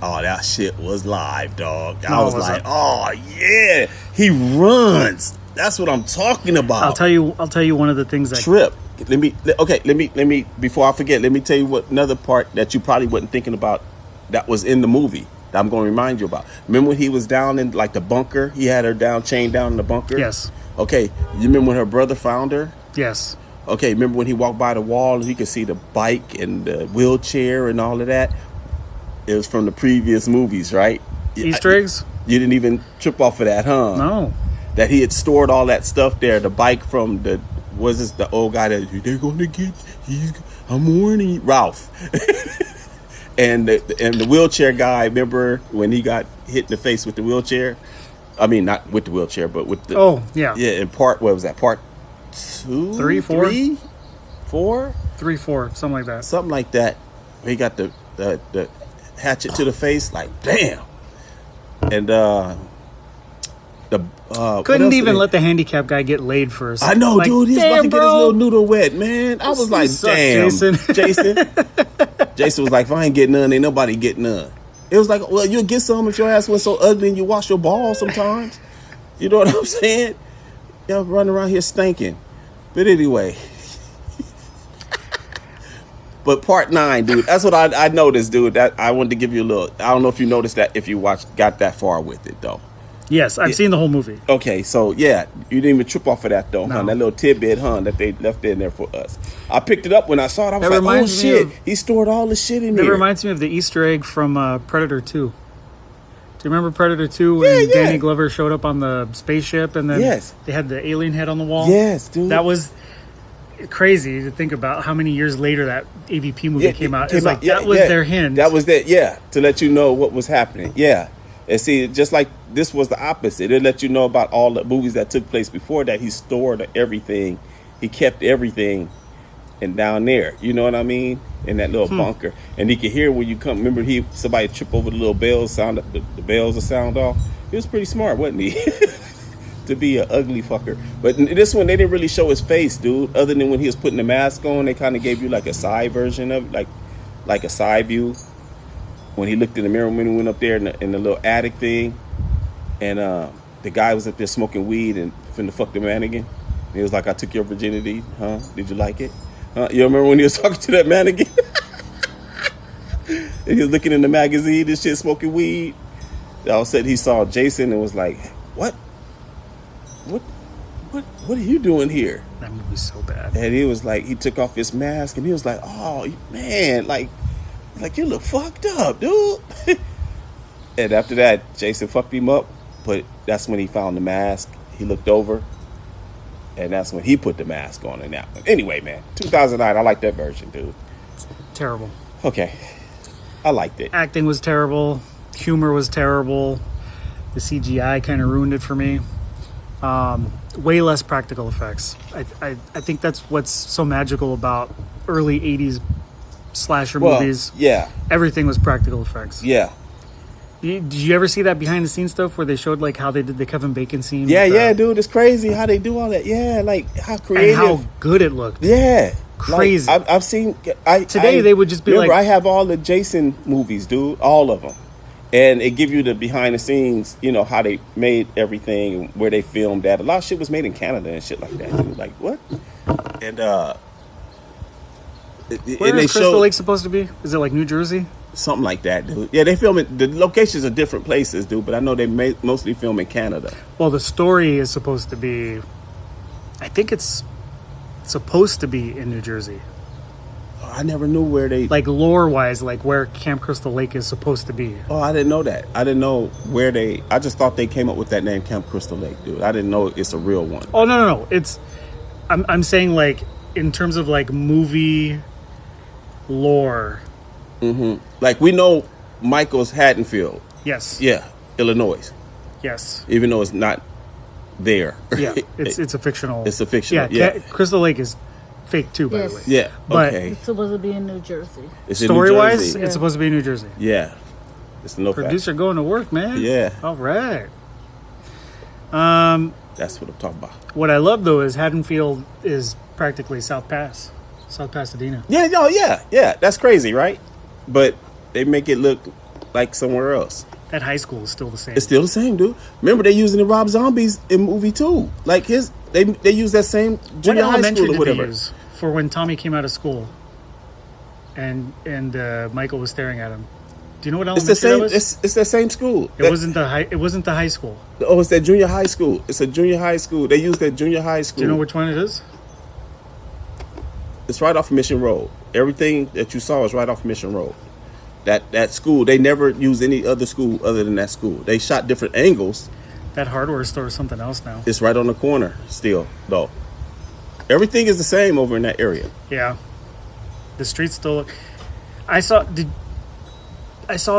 Oh, that shit was live, dog. I No, was it like, wasn't. oh yeah, he runs. That's what I'm talking about. I'll tell you one of the things that Trip. Let me before I forget, let me tell you what another part that you probably wasn't thinking about that was in the movie that I'm going to remind you about. Remember when he was down in like the bunker? He had her chained down in the bunker? Yes. Okay, you remember when her brother found her? Yes. Okay, remember when he walked by the wall and you could see the bike and the wheelchair and all of that? It was from the previous movies, right? Easter eggs? You didn't even trip off of that, huh? No. That he had stored all that stuff there. The bike from the old guy that they're gonna get. I'm warning Ralph. and the wheelchair guy. Remember when he got hit in the face with the wheelchair? I mean, not with the wheelchair, but with the. Oh yeah. Yeah, in part. What was that? Part 2, 3, 4, 3, 4, 3, 4, something like that. something like that. He got the hatchet to the face. Like damn. And Couldn't even let the handicap guy get laid first. I know, like, dude. He's about to get his bro. little noodle wet, man. I was like, suck, damn, Jason. Jason was like, if I ain't getting none, ain't nobody get none. It was like, well, you'll get some if your ass was so ugly and you wash your balls sometimes. You know what I'm saying? Y'all running around here stinking. But anyway. But part 9, dude, that's what I noticed, dude. That I wanted to give you a little. I don't know if you noticed that if you got that far with it, though. Yes, I've seen the whole movie. Okay, so yeah, you didn't even trip off of that though, huh? No. That little tidbit, that they left in there for us. I picked it up when I saw it. I was That like, oh reminds me shit, of- he stored all the shit in It here. reminds me of the Easter egg from Predator 2. Do you remember Predator 2 when Yeah, yeah. Danny Glover showed up on the spaceship and then Yes. they had the alien head on the wall? Yes, dude. That was crazy to think about how many years later that AVP movie came out. It's like that was their hint. That was that, yeah, to let you know what was happening. Yeah. And see, just like this was the opposite. It let you know about all the movies that took place before that. He stored everything. He kept everything and down there. You know what I mean? In that little bunker. And he could hear when you come. Remember, somebody trip over the little bells, the bells will sound off. He was pretty smart, wasn't he? To be an ugly fucker. But in this one, they didn't really show his face, dude. Other than when he was putting the mask on, they kind of gave you like a side version of it, like a side view. When he looked in the mirror when he went up there in the little attic thing, and the guy was up there smoking weed and finna fuck the mannequin. And he was like, "I took your virginity, huh? Did you like it? You remember when he was talking to that mannequin? And he was looking in the magazine and shit, smoking weed. All of a sudden, he saw Jason and was like, "What? What are you doing here?" That movie's so bad. And he was like, he took off his mask and he was like, "Oh man, like you look fucked up, dude." And after that, Jason fucked him up, but that's when he found the mask. He looked over, and that's when he put the mask on in that one. Anyway, man, 2009, I like that version, dude. Terrible. Okay, I liked it. Acting was terrible. Humor was terrible. The CGI kind of ruined it for me. Way less practical effects. I think that's what's so magical about early 80s slasher movies. Yeah, Everything was practical effects. yeah. Did you ever see that behind the scenes stuff where they showed like how they did the Kevin Bacon scene? Yeah, with, yeah, dude, it's crazy how they do all that. Yeah, like how And creative. how good it looked. Yeah, Crazy. Like, I've seen. Today they would just be remember, like- I have all the Jason movies, dude, all of them, and it give you the behind the scenes. You know how they made everything, where they filmed that. A lot of shit was made in Canada and shit like that. Dude. Like what? And Where and they is Crystal showed Lake supposed to be? Is it like New Jersey? something like that, dude. Yeah, they film it. The locations are different places, dude. But I know they mostly film in Canada. Well, the story is supposed to be. I think it's supposed to be in New Jersey. I never knew where they. Like lore wise, like where Camp Crystal Lake is supposed to be. Oh, I didn't know that. I didn't know where they. I just thought they came up with that name, Camp Crystal Lake, dude. I didn't know it's a real one. Oh no! It's. I'm saying like in terms of like movie lore. Like we know Michael's Haddonfield, Yes. yeah, Illinois, Yes. even though it's not there. Yeah. It's a fictional. It's a fictional, yeah. Crystal Lake is fake too, by Yes. the way. Yeah, But- okay. It's supposed to be in New Jersey. It's in New Story wise, Jersey. it's supposed to be in New Jersey. Yeah, it's no fact. Producer going to work, man. Yeah. All right. That's what I'm talking about. What I love though is Haddonfield is practically South Pasadena. Yeah, no, yeah. That's crazy, right? But they make it look like somewhere else. That high school is still the same. It's still the same, dude. Remember, they using the Rob Zombies in movie too. Like they use that same What junior high elementary school or did they whatever. use for when Tommy came out of school and Michael was staring at him? Do you know what It's elementary the same. that was? It's that same school. It wasn't the high. It wasn't the high school. Oh, it's that junior high school. It's a junior high school. They use that junior high school. Do you know which one it is? It's right off Mission Road. Everything that you saw is right off Mission Road. That school, they never used any other school other than that school. They shot different angles. That hardware store is something else now. It's right on the corner still, though. Everything is the same over in that area. Yeah. The streets still look... I saw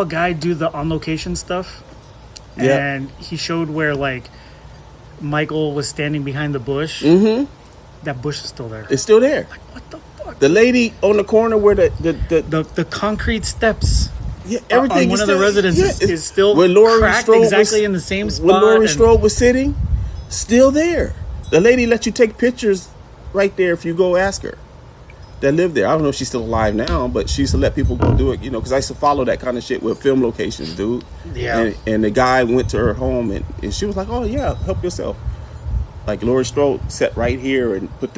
a guy do the on location stuff, and he showed where like Michael was standing behind the bush. Mm-hmm. That bush is still there. It's still there. Like, what the fuck? The lady on the corner where the concrete steps. Yeah, everything on one of the residences is still where Laurie cracked Strode exactly in the same spot. Where Laurie Strode was sitting, still there. The lady let you take pictures right there if you go ask her. That lived there. I don't know if she's still alive now, but she used to let people go do it, because I used to follow that kind of shit with film locations, dude. Yeah. And the guy went to her home, and she was like, "Oh yeah, help yourself." Like Laurie Strode sat right here and put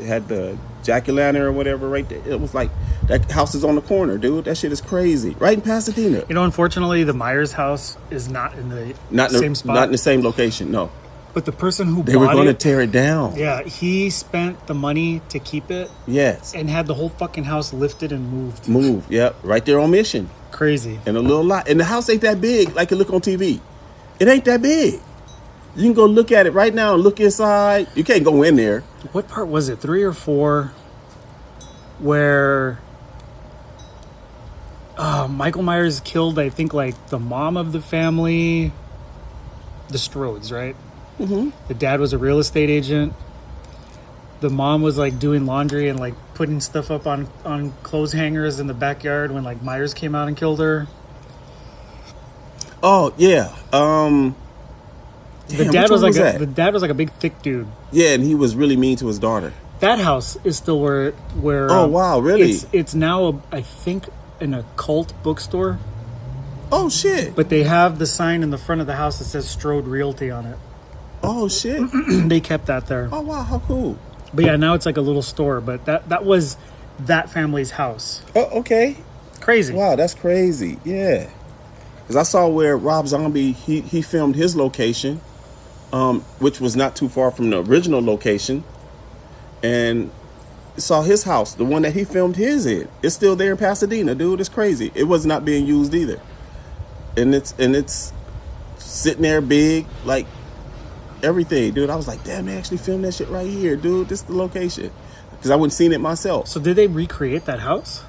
had the jack-o'-lantern or whatever right there. It was like that house is on the corner, dude. That shit is crazy. Right in Pasadena. Unfortunately, the Myers house is not in the same spot. Not in the same location. No. But the person who they were going to tear it down. Yeah, he spent the money to keep it. Yes. And had the whole fucking house lifted and moved. Yep. Right there on Mission. Crazy. And a little lot. And the house ain't that big like it look on TV. It ain't that big. You can go look at it right now and look inside. You can't go in there. What part was it? 3 or 4? Where Michael Myers killed, I think, like the mom of the family. The Strodes, right? Mm-hmm. The dad was a real estate agent. The mom was like doing laundry and like putting stuff up on clothes hangers in the backyard when like Myers came out and killed her. Oh yeah. The dad was like a big thick dude. Yeah, and he was really mean to his daughter. That house is still where oh wow, really? It's now I think an occult bookstore. Oh shit. But they have the sign in the front of the house that says Strode Realty on it. Oh shit. They kept that there. Oh wow, how cool. But yeah, now it's like a little store, but that was that family's house. Oh, okay. Crazy. Wow, that's crazy. Yeah. Cuz I saw where Rob Zombie he filmed his location, which was not too far from the original location, and saw his house, the one that he filmed his in. It's still there in Pasadena, dude. It's crazy. It was not being used either. And it's sitting there big, like everything, dude. I was like, damn, they actually filmed that shit right here, dude. This is the location. Because I wouldn't seen it myself. So did they recreate that house?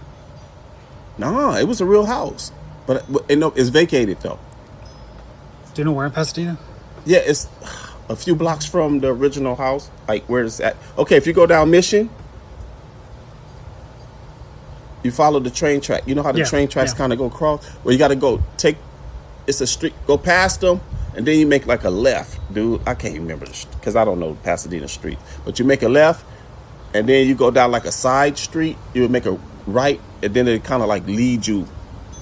Nah, it was a real house. But it's vacated, though. Do you know where in Pasadena? Yeah, it's a few blocks from the original house. Like, where it's at. Okay, if you go down Mission, you follow the train track. You know how the train tracks kind of go across? Where you got to go it's a street, go past them, and then you make like a left, dude. I can't remember because I don't know Pasadena street. But you make a left, and then you go down like a side street. You would make a right, and then it kind of like leads you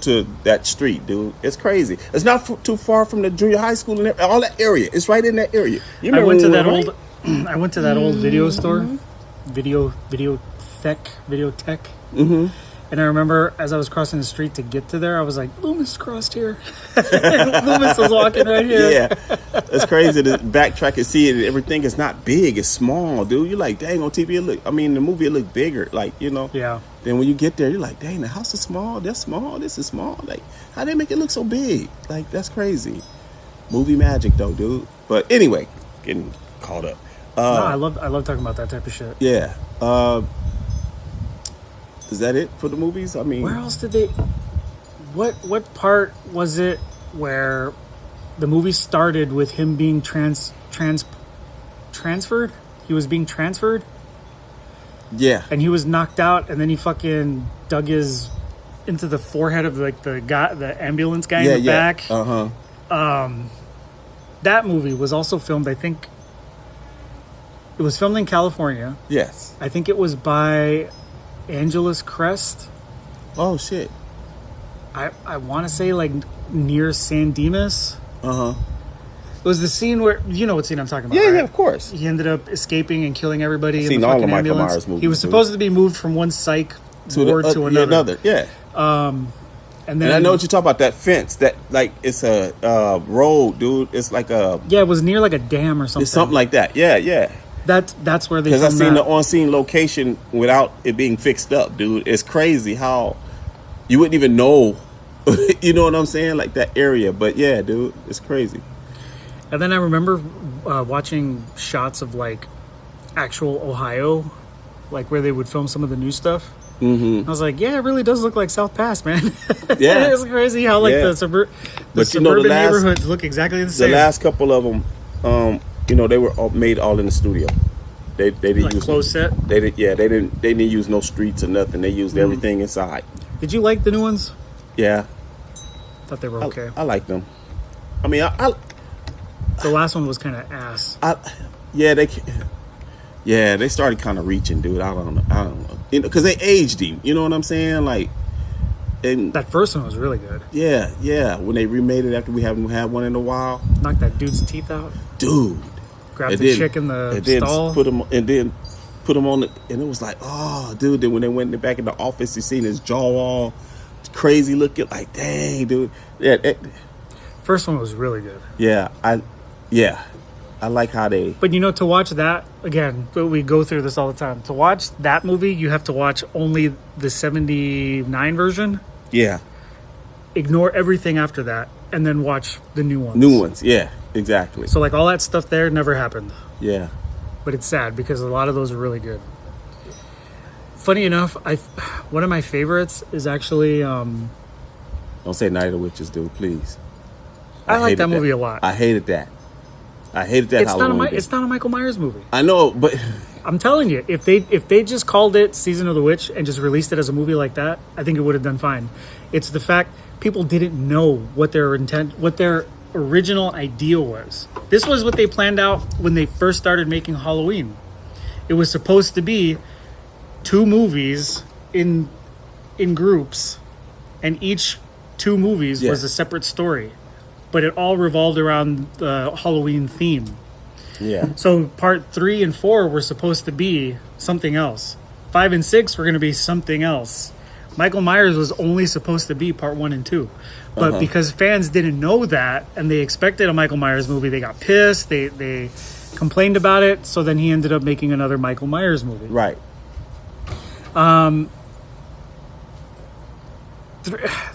to that street, dude. It's crazy. It's not too far from the junior high school and all that area. It's right in that area. I went to that old video store, Videotech. Mm-hmm. And I remember as I was crossing the street to get to there, I was like, Loomis crossed here. Loomis was walking right here. Yeah. It's crazy to backtrack and see it. Everything is not big. It's small, dude. You're like, dang, on TV, the movie, it looked bigger. Like, Yeah. Then when you get there, you're like, dang, the house is small. That's small. This is small. Like, how they make it look so big? Like, that's crazy. Movie magic, though, dude. But anyway, getting caught up. No, I love talking about that type of shit. Yeah. Is that it for the movies? I mean, where else did they? What part was it where the movie started with him being transferred? He was being transferred. Yeah. And he was knocked out, and then he fucking dug his into the forehead of like the ambulance guy in the back. That movie was also filmed. I think it was filmed in California. Yes. I think it was by Angeles Crest. Oh shit. I want to say like near San Dimas. It was the scene where you know what scene I'm talking about. Yeah, right? yeah, of course. He ended up escaping and killing everybody. I've seen all of Michael Myers movies. He was supposed to be moved from one psych ward to another. Yeah. And then I know what you're talking about. That fence, that like it's a road, dude. It's like a it was near like a dam or something. It's something like that. Yeah, yeah. That's where they. Because I seen the on-scene location without it being fixed up, dude. It's crazy how You wouldn't even know. You know what I'm saying? Like that area. But yeah, dude, it's crazy. And then I remember watching shots of like actual Ohio, like where they would film some of the new stuff. I was like, yeah, it really does look like South Pass, man. Yeah. It's crazy how like the suburban neighborhoods look exactly the same. The last couple of them, they were made all in the studio. They didn't like use closed set. They didn't use no streets or nothing. They used everything inside. Did you like the new ones? Yeah, Thought they were okay. I like them. I mean, I The last one was kind of ass. they started kind of reaching, dude. I don't know, because they aged him. You know what I'm saying? Like, and That first one was really good. yeah. When they remade it after we haven't had one in a while, Knocked that dude's teeth out. dude. Grabbed the chick in the stall. Put him on the, and it was like, oh, dude. Then when they went back in the office, you seen his jaw all crazy looking. Like, dang, dude. Yeah, First one was really good. I like how they. But to watch that again, we go through this all the time. To watch that movie, you have to watch only the 79 version. Yeah. Ignore everything after that, and then watch the new ones. New ones, yeah, exactly. So like all that stuff there never happened. Yeah. But it's sad because a lot of those are really good. Funny enough, one of my favorites is actually. Don't say Night of the Witches, dude, please. I like hated that movie a lot. I hated that. It's not a Michael Myers movie. I know, but I'm telling you, if they just called it Season of the Witch and just released it as a movie like that, I think it would have done fine. It's the fact people didn't know what their original idea was. This was what they planned out when they first started making Halloween. It was supposed to be 2 movies in groups, and each 2 movies was a separate story, but it all revolved around the Halloween theme. yeah. So part 3 and 4 were supposed to be something else. 5 and 6 were going to be something else. Michael Myers was only supposed to be part 1 and 2. But because fans didn't know that and they expected a Michael Myers movie, they got pissed. They complained about it. So then he ended up making another Michael Myers movie. Right.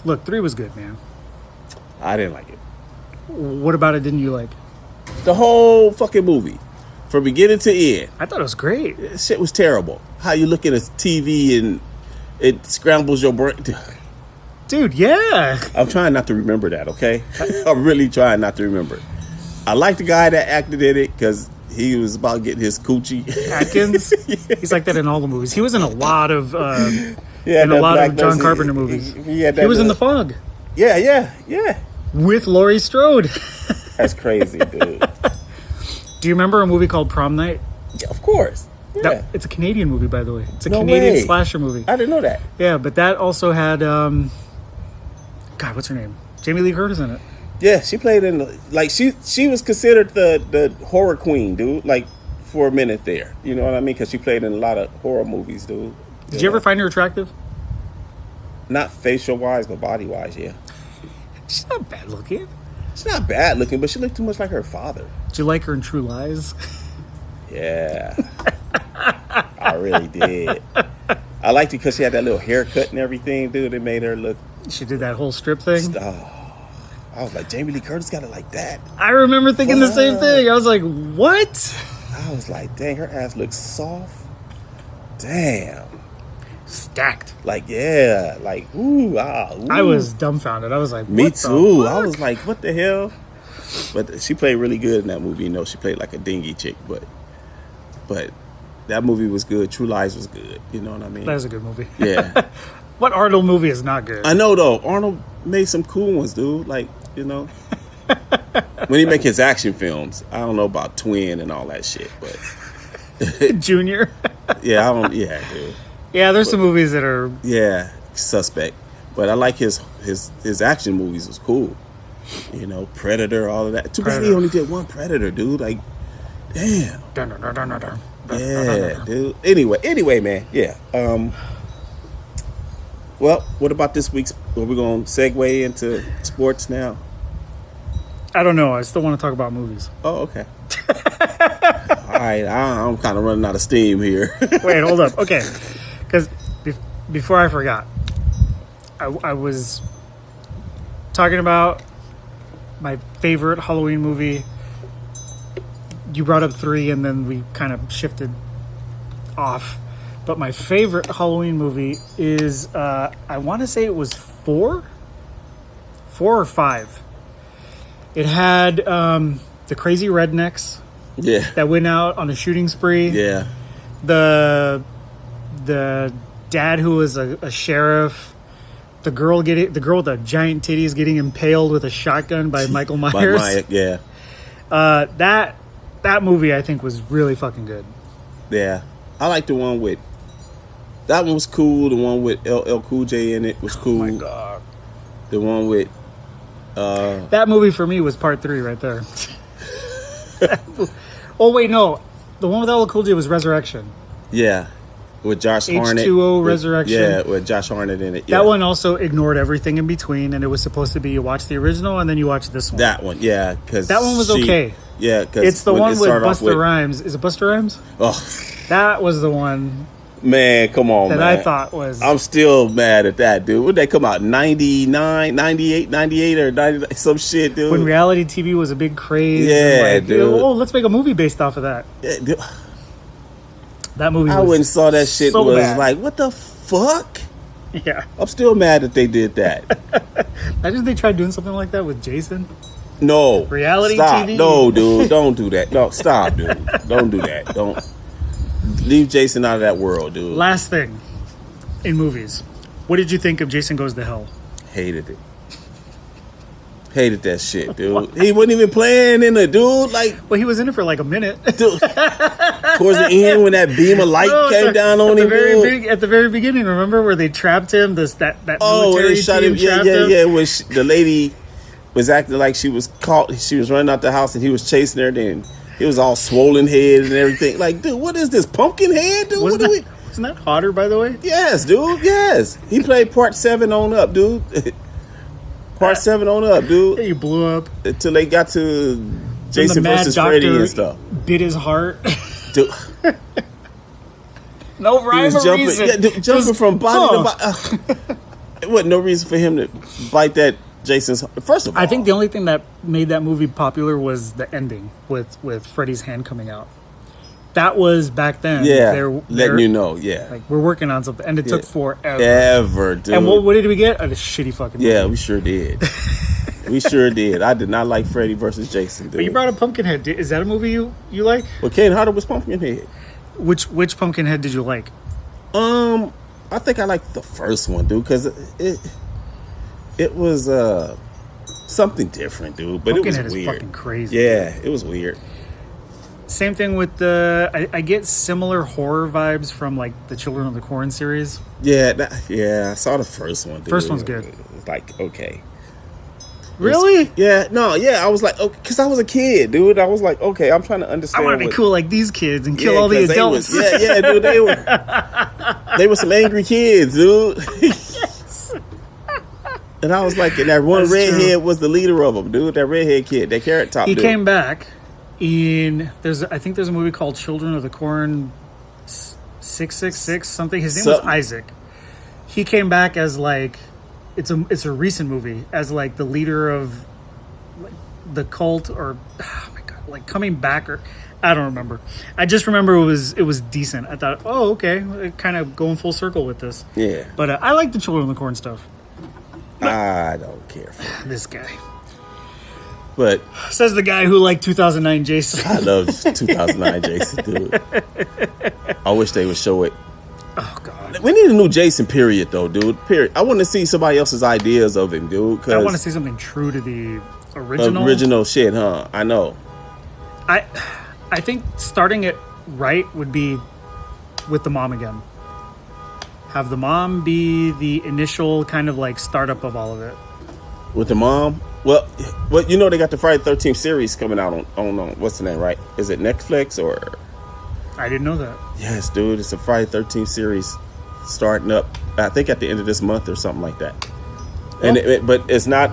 Look, 3 was good, man. I didn't like it. What about it didn't you like? The whole fucking movie, from beginning to end, I thought it was great. shit was terrible. How you look at a TV and it scrambles your brain. Dude, yeah. I'm trying not to remember that, okay? I'm really trying not to remember. I like the guy that acted in it because he was about getting his coochie. Atkins. He's like that in all the movies. He was in a lot of Yeah, in a lot of John Carpenter movies. He was in The Fog. Yeah. With Laurie Strode. That's crazy, dude. Do you remember a movie called Prom Night? Yeah, of course. Yeah. It's a Canadian movie, by the way. It's a No Canadian way. slasher movie. I didn't know that. Yeah, but that also had God, what's her name? Jamie Lee Curtis in it. Yeah, she played in like she was considered the horror queen, dude. Like for a minute there, you know what I mean? Because she played in a lot of horror movies, dude. Did you ever find her attractive? Not facial wise, but body wise, yeah. She's not bad looking. She's not bad looking, but she looked too much like her father. Did you like her in True Lies? Yeah, I really did. I liked it because she had that little haircut and everything, dude. It made her look. She did that whole strip thing. I was like, Jamie Lee Curtis got it like that. I remember thinking the same thing. I was like, what? I was like, dang, her ass looks soft. Damn. Stacked. Like, yeah, like, ooh. I was dumbfounded. I was like, Me what the too. I fuck? was like, what the hell? But she played really good in that movie. You know, she played like a dingy chick, but that movie was good. True Lies was good. You know what I mean? That was a good movie. Yeah. What Arnold movie is not good? I know though. Arnold made some cool ones, dude. Like, you know, when he make his action films, I don't know about Twin and all that shit, but Junior. yeah, yeah, dude. Yeah, there's some movies that are. Yeah, suspect. But I like his action movies was cool. You know, Predator, all of that. Too bad he only did one Predator, dude. Like, damn. Yeah, dude. Anyway, man. Yeah. Well, what about this week's? Are we going to segue into sports now? I don't know. I still want to talk about movies. Oh, okay. All right. I'm kind of running out of steam here. Wait, hold up. Okay. Because before I forgot, I was talking about my favorite Halloween movie. You brought up 3, and then we kind of shifted off. But my favorite Halloween movie is, I want to say it was 4 or 5. It had the crazy rednecks Yeah. that went out on a shooting spree. Yeah. The dad who was a sheriff. The girl with the giant titties getting impaled with a shotgun by Michael Myers. By Maya, yeah. That movie I think was really fucking good. Yeah. I like the one with... That one was cool. The one with LL Cool J in it was cool. Oh my god. The one with... That movie for me was part 3 right there. Oh wait, no. The one with LL Cool J was Resurrection. Yeah. With Josh Hartnett. H2O Resurrection. Yeah, with Josh Hartnett in it. Yeah. That one also ignored everything in between, and it was supposed to be you watch the original and then you watch this one. That one, yeah. That one was okay. Yeah, because... It's the one with Busta Rhymes. Is it Busta Rhymes? Oh, That was the one man, come on, that man. I thought was... I'm still mad at that, dude. When did they come out? 99, 98 or 90, some shit, dude. when reality TV was a big craze. Yeah, and dude. Oh, let's make a movie based off of that. Yeah, dude. That movie I was went and saw that shit so was bad. like, what the fuck? Yeah. I'm still mad that they did that. Imagine they tried doing something like that with Jason. No. Reality stop. TV? No, dude. Don't do that. No, stop, dude. Don't do that. Don't. Leave Jason out of that world, dude. Last thing, in movies, what did you think of Jason Goes to Hell? Hated it. Hated that shit, dude. He wasn't even playing in it, dude. Like, Well, he was in it for like a minute. dude. Towards the end, when that beam of light No, came down on him, dude. at the very beginning, remember where they trapped him? That Oh, military they shot team him. Yeah, trapped yeah, him? yeah. When the lady was acting like she was caught, she was running out the house and he was chasing her. Then he was all swollen head and everything. Like, dude, what is this pumpkin head, dude? Wasn't What do that, wasn't that hotter, by the way? Yes, dude. Yes, he played part 7 on up, dude. Part 7 on up, Yeah, dude. you blew up. Until they got to Then Jason the mad versus doctor Freddy and stuff. bit his heart. Dude, No he rhyme was or jumping, reason. yeah, dude, jumping Just, from body huh. to body. It wasn't no reason for him to bite that Jason's. First of all, I think the only thing that made that movie popular was the ending with Freddy's hand coming out. That was back then. yeah, They're letting you know, yeah, like we're working on something, and it took forever. ever, dude. And what did we get? A shitty fucking movie. Yeah, we sure did. We sure did. I did not like Freddy versus Jason, dude. But you brought up Pumpkinhead. Is that a movie you like? Well, Kane Hodder was Pumpkinhead. Which Pumpkinhead did you like? I think I liked the first one, dude, because it was something different, dude. But Pumpkinhead it was is weird. fucking crazy. Yeah, it was weird. Same thing with the. I get similar horror vibes from like the Children of the Corn series. Yeah, I saw the first one. Dude. First one's good. It was like, okay. Really? Yeah, no, yeah. I was like, okay, because I was a kid, dude. I was like, okay, I'm trying to I understand. want to be what- cool like these kids and kill Yeah, all the 'cause they adults. was- yeah, dude. They were some angry kids, dude. And I was like, and that one That's redhead true. was the leader of them, dude. That redhead kid, that carrot top He dude. came back in I think there's a movie called Children of the Corn 666 something. His name was Something. Isaac. He came back as like it's a recent movie as like the leader of like, the cult or oh my god, like coming back or I don't remember. I just remember it was decent. I thought, oh okay, kind of going full circle with this. Yeah, But I like the Children of the Corn stuff. I don't care for it. This guy But says the guy who liked 2009 Jason. I love 2009 Jason, dude. I wish they would show it. Oh god. We need a new Jason, period, though, dude. Period. I want to see somebody else's ideas of him, dude. I want to Cause see something true to the original. original shit, huh? I know. I think starting it right would be with the mom again. Have the mom be the initial kind of like startup of all of it. With the mom? Well, you know they got the Friday the 13th series coming out on what's the name, right? Is it Netflix or? I didn't know that. Yes, dude. It's a Friday the 13th series starting up, I think at the end of this month or something like that. And but it's not,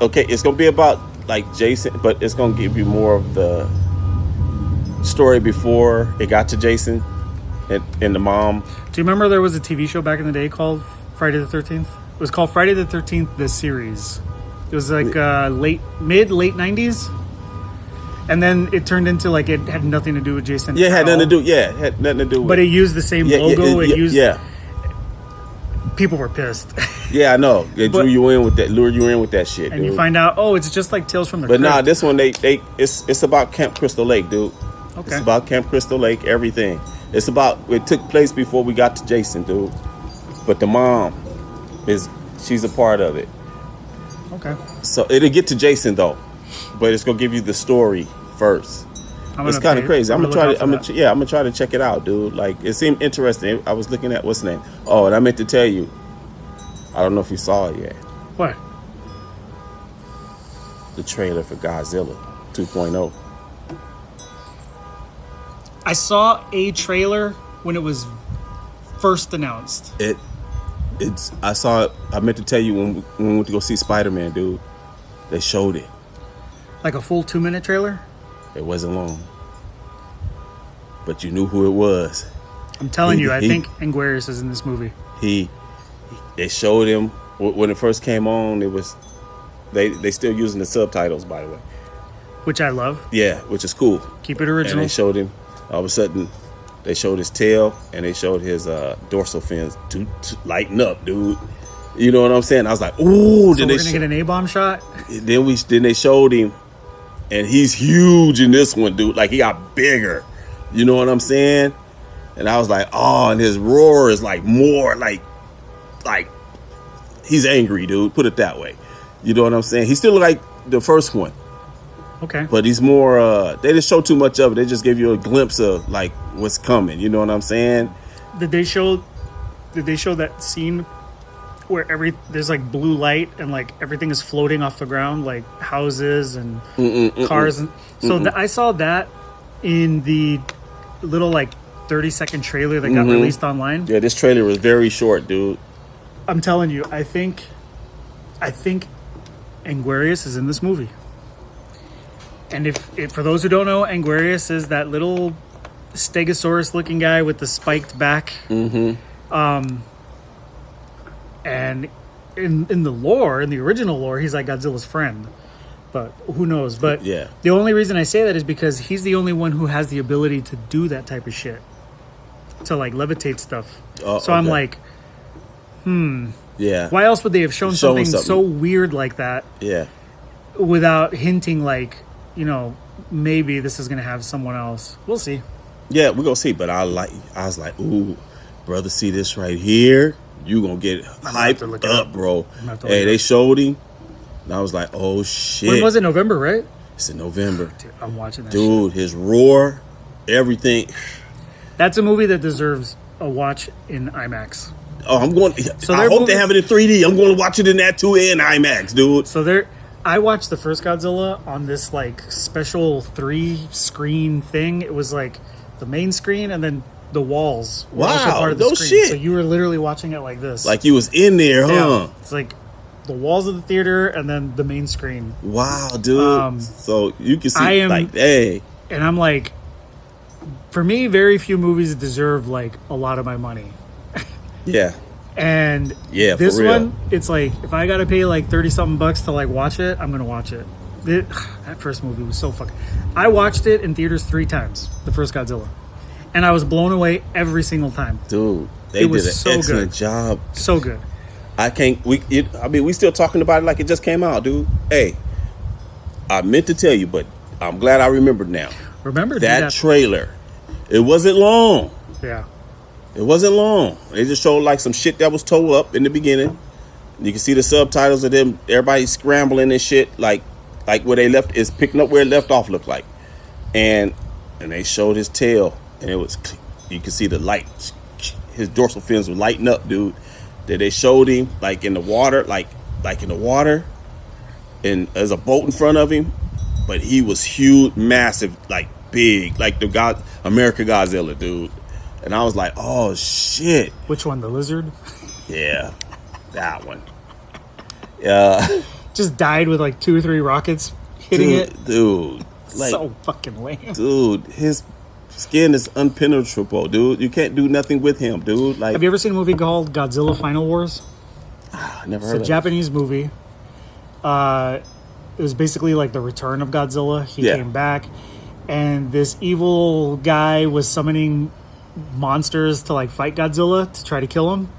okay, it's going to be about like Jason, but it's going to give you more of the story before it got to Jason and the mom. Do you remember there was a TV show back in the day called Friday the 13th? was called Friday the 13th, the series. It was like late 90s. And then it turned into like it had nothing to do with Jason. Yeah, it had at nothing to all. do. Yeah, it had nothing to do with. But it used the same logo. It used. Yeah. People were pissed. Yeah, I know. They drew you in with that, lured you in with that shit, And dude. you find out, oh, it's just like Tales from the But Crypt. nah, this one it's about Camp Crystal Lake, dude. Okay. It's about Camp Crystal Lake, everything. It took place before we got to Jason, dude. But the mom she's a part of it. Okay. So it'll get to Jason though, but it's gonna give you the story first. It's kind of crazy. I'm gonna try to check it out, dude. Like it seemed interesting. I was looking at what's the name. Oh, and I meant to tell you. I don't know if you saw it yet. What? The trailer for Godzilla 2.0. I saw a trailer when it was first announced. I saw it. I meant to tell you when we went to go see Spider-Man, dude. They showed it. Like a full 2-minute trailer? It wasn't long. But you knew who it was. I'm telling you, I think Anguirus is in this movie. They showed him when it first came on. It was they still using the subtitles, by the way. Which I love. Yeah, which is cool. Keep it original. And they showed him. All of a sudden, they showed his tail and they showed his dorsal fins to lighten up, dude. You know what I'm saying? I was like, ooh. So we're gonna get an A-bomb shot. Then they showed him, and he's huge in this one, dude. Like he got bigger. You know what I'm saying? And I was like, oh, and his roar is like more like he's angry, dude. Put it that way. You know what I'm saying? He still look like the first one. Okay. But he's more they didn't show too much of it. They just gave you a glimpse of like what's coming. You know what I'm saying? Did they show that scene where there's like blue light and like everything is floating off the ground, like houses and cars and so I saw that in the little like 30-second trailer that got released online. Yeah, this trailer was very short, dude. I'm telling you, I think Anguirus is in this movie. And if for those who don't know, Anguirus is that little Stegosaurus-looking guy with the spiked back. And in the lore, in the original lore, he's like Godzilla's friend. But who knows? But yeah, the only reason I say that is because he's the only one who has the ability to do that type of shit, to like levitate stuff. So I'm like, yeah. Why else would they have shown something so weird like that? Yeah. Without hinting like, you know, maybe this is gonna have someone else. We'll see. Yeah, we're gonna see. But I was like, ooh, brother, see this right here? You gonna get hyped up, bro. Hey, they showed him. And I was like, oh shit. When was it? November, right? It's in November. Dude, I'm watching that shit. His roar, everything. That's a movie that deserves a watch in IMAX. Oh, I hope they have it in 3D. I'm going to watch it in that too in IMAX, dude. So I watched the first Godzilla on this like special 3-screen thing. It was like the main screen and then the walls were also part of the screen. Shit. So you were literally watching it like this. Like you was in there, huh? Yeah. It's like the walls of the theater and then the main screen. Wow, dude. So you can see hey. And I'm like, for me, very few movies deserve like a lot of my money. Yeah. And this one, it's like if I gotta pay like $30-something to like watch it, I'm gonna watch it. That first movie was so fucking. I watched it in theaters 3 times, the first Godzilla, and I was blown away every single time. Dude, they did an excellent job. So good. We still talking about it like it just came out, dude. Hey, I meant to tell you, but I'm glad I remembered now. Remember that trailer? It wasn't long. Yeah. It wasn't long. They just showed like some shit that was towed up in the beginning. You can see the subtitles of them, everybody scrambling and shit, like where they left is picking up where it left off looked like. And they showed his tail, and you can see the light. His dorsal fins were lighting up, dude. That they showed him like in the water, like in the water, and there's a boat in front of him, but he was huge, massive, like big, like the American Godzilla, dude. And I was like, oh, shit. Which one, the lizard? Yeah, that one. Just died with like 2 or 3 rockets hitting it. Dude. Like, so fucking lame. Dude, his skin is impenetrable, dude. You can't do nothing with him, dude. Like, have you ever seen a movie called Godzilla Final Wars? I never It's heard a of Japanese movie. It was basically like the return of Godzilla. He Yeah. came back, and this evil guy was summoning monsters to like fight Godzilla to try to kill him.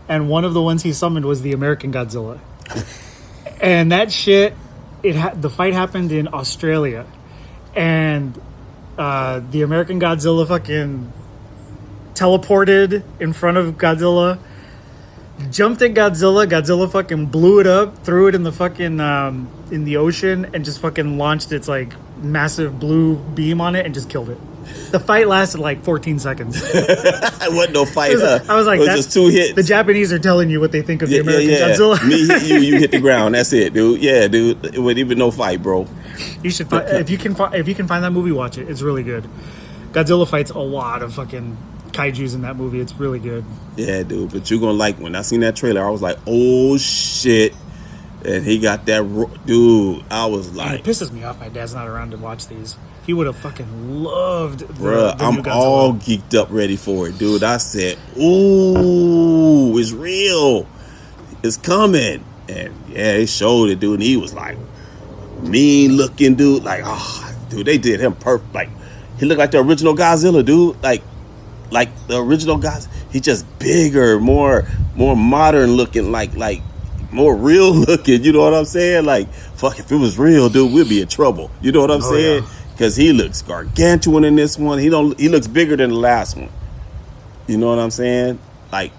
And one of the ones he summoned was the American Godzilla. And that shit, the fight happened in Australia, and the American Godzilla fucking teleported in front of Godzilla, jumped at Godzilla. Godzilla fucking blew it up, threw it in the fucking in the ocean, and just fucking launched its like massive blue beam on it and just killed it. The fight lasted like 14 seconds. It wasn't no fight. I was like, it was that's just 2 hits. The Japanese are telling you what they think of the American Godzilla. Me hit you, you hit the ground. That's it, dude. Yeah, dude. It wasn't even no fight, bro. You should if you can find that movie, watch it. It's really good. Godzilla fights a lot of fucking kaijus in that movie. It's really good. Yeah, dude. But you're gonna like when I seen that trailer. I was like, oh shit. And he got that, dude. I was And like, it pisses me off. My dad's not around to watch these. He would have fucking loved the bruh, new I'm Godzilla. all geeked up, ready for it, dude. I said, ooh, it's real. It's coming. And yeah, they showed it, dude. And he was like, mean looking, dude. Like, oh, dude, they did him perfect. Like, he looked like the original Godzilla, dude. Like the original Godzilla. He just bigger, more modern looking, like more real looking. You know what I'm saying? Like, fuck, if it was real, dude, we'd be in trouble. You know what I'm saying? Yeah. Because he looks gargantuan in this one. He looks bigger than the last one. You know what I'm saying? Like,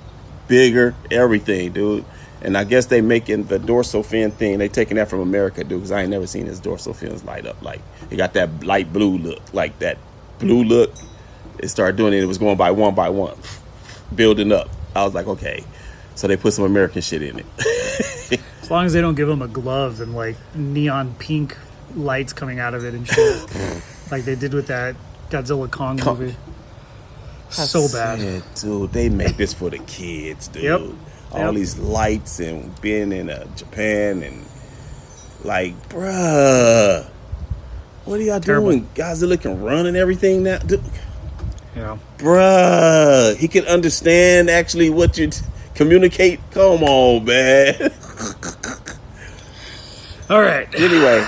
bigger, everything, dude. And I guess they making the dorsal fin thing. They taking that from America, dude, because I ain't never seen his dorsal fins light up. Like, he got that light blue look. Like, that blue look. It started doing it. It was going by one, building up. I was like, okay. So they put some American shit in it. As long as they don't give him a glove and like neon pink lights coming out of it and shit, like they did with that Godzilla Kong movie. So bad. Yeah, dude, they made this for the kids, dude. Yep. All these lights and being in Japan and like, bruh, what are y'all Terrible. doing? Godzilla can run and everything now, dude. Yeah. Bruh, he can understand actually what you communicate. Come on, man. All right. Anyway,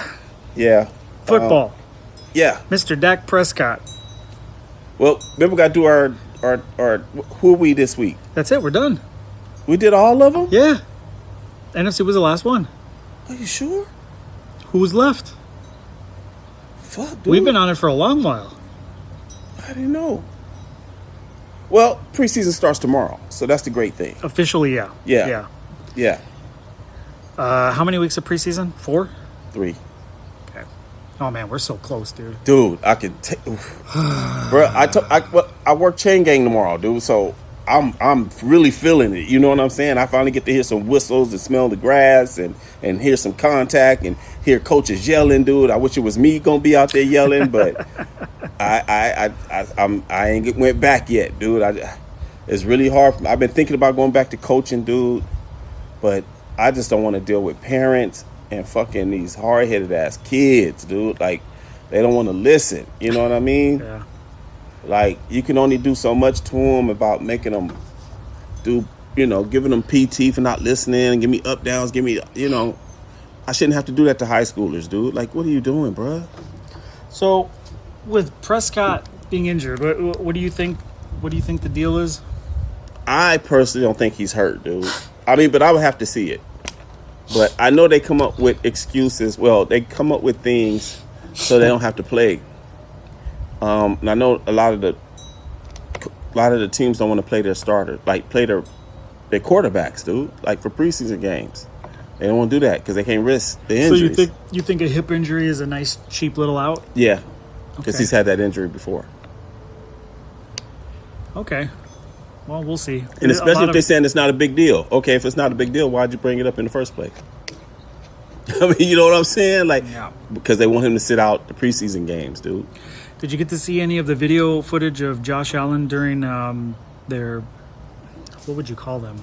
yeah. Football. Yeah. Mr. Dak Prescott. Well, remember we got to do our who are we this week? That's it. We're done. We did all of them? Yeah. NFC was the last one. Are you sure? Who was left? Fuck, dude. We've been on it for a long while. I didn't know. Well, preseason starts tomorrow, so that's the great thing. Officially, yeah. Yeah. Yeah. How many weeks of preseason? 4? 3. Okay. Oh man, we're so close, dude. Dude, I can take, bro. I work chain gang tomorrow, dude. So I'm really feeling it. You know what I'm saying? I finally get to hear some whistles and smell the grass and hear some contact and hear coaches yelling, dude. I wish it was me gonna be out there yelling, but I ain't went back yet, dude. It's really hard. I've been thinking about going back to coaching, dude, but I just don't want to deal with parents and fucking these hard-headed ass kids, dude. Like, they don't want to listen. You know what I mean? Yeah. Like, you can only do so much to them about making them do, giving them PT for not listening, give me up, downs, I shouldn't have to do that to high schoolers, dude. Like, what are you doing, bruh? So, with Prescott being injured, what do you think? What do you think the deal is? I personally don't think he's hurt, dude. I mean, but I would have to see it. But I know they come up with excuses. Well, they come up with things so they don't have to play. And I know a lot of the teams don't want to play their starter, like play their quarterbacks, dude. Like for preseason games, they don't want to do that because they can't risk the injuries. So you think a hip injury is a nice cheap little out? Yeah, because Okay. he's had that injury before. Okay. Well, we'll see. And especially if they're saying it's not a big deal. Okay, if it's not a big deal, why'd you bring it up in the first place? I mean, you know what I'm saying? Like, Yeah. because they want him to sit out the preseason games, dude. Did you get to see any of the video footage of Josh Allen during their, what would you call them,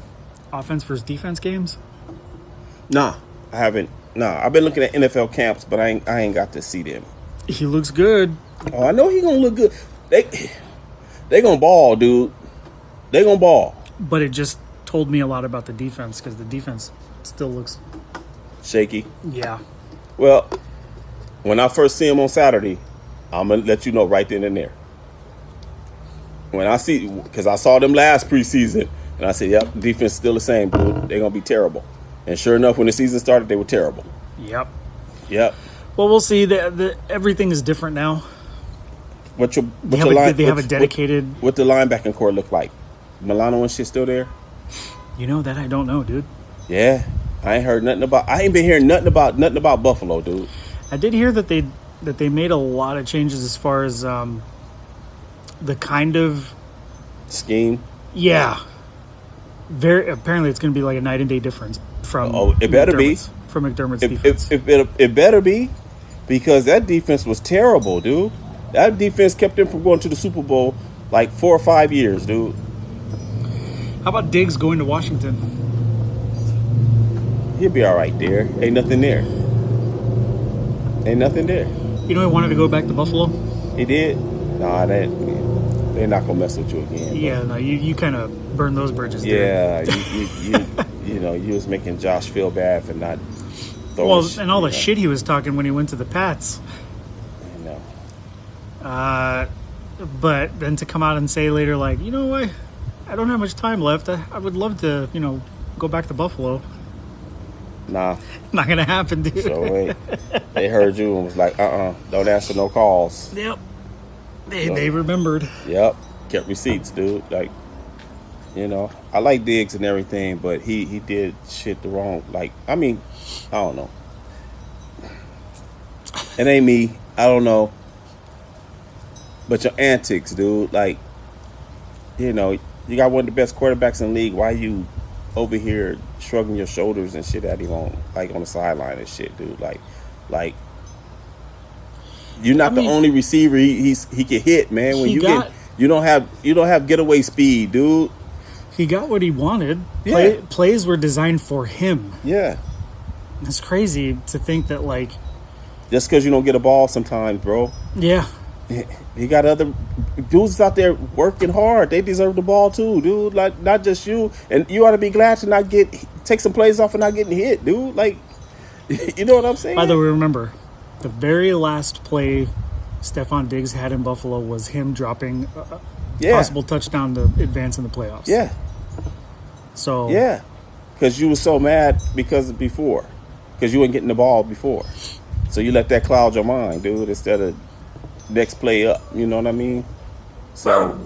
offense versus defense games? Nah, I haven't. Nah, I've been looking at NFL camps, but I ain't got to see them. He looks good. Oh, I know he gonna look good. They gonna ball, dude. They gonna ball. But it just told me a lot about the defense because the defense still looks, Shaky. yeah. Well, when I first see him on Saturday, I'm going to let you know right then and there. When I see, because I saw them last preseason, and I said, yep, defense still the same, dude. They're going to be terrible. And sure enough, when the season started, they were terrible. Yep. Yep. Well, we'll see. Everything is different now. Did They have a dedicated. What the linebacking core look like? Milano and shit still there? You know that I don't know, dude. Yeah. I ain't heard nothing about. I ain't been hearing nothing about Buffalo, dude. I did hear that they made a lot of changes as far as the kind of Scheme. yeah. Very apparently, it's going to be like a night and day difference from. Oh, it better be from McDermott's defense. It better be, because that defense was terrible, dude. That defense kept them from going to the Super Bowl like 4 or 5 years, dude. How about Diggs going to Washington? He'll be all right there. Ain't nothing there. Ain't nothing there. You know, he wanted to go back to Buffalo. He did. Nah, they're not gonna mess with you again. Yeah, no, you kind of burned those bridges. Yeah, you know, you was making Josh feel bad for not. Well, and all the shit he was talking when he went to the Pats. You know. But then to come out and say later, like, you know what, I don't have much time left. I would love to, go back to Buffalo. Nah. Not gonna happen, dude. So wait, they heard you and was like, don't answer no calls. Yep. They remembered. Yep. Kept receipts, dude. Like, I like Diggs and everything, but he did shit the wrong. Like, I mean, I don't know. It ain't me. I don't know. But your antics, dude. Like, you got one of the best quarterbacks in the league. Why you over here shrugging your shoulders and shit at him on the sideline and shit, dude? Like. You're not the only receiver he can hit, man. When you don't have getaway speed, dude. He got what he wanted. Yeah. Plays were designed for him. Yeah. It's crazy to think that, like, just because you don't get a ball sometimes, bro. Yeah. He got other dudes out there working hard. They deserve the ball too, dude. Like, not just you. And you ought to be glad to not take some plays off and not getting hit, dude. Like, you know what I'm saying? By the way, remember, the very last play Stephon Diggs had in Buffalo was him dropping a possible touchdown to advance in the playoffs. Yeah. So. Yeah. Because you were so mad because you weren't getting the ball before. So you let that cloud your mind, dude, instead of next play up. You know what I mean? So.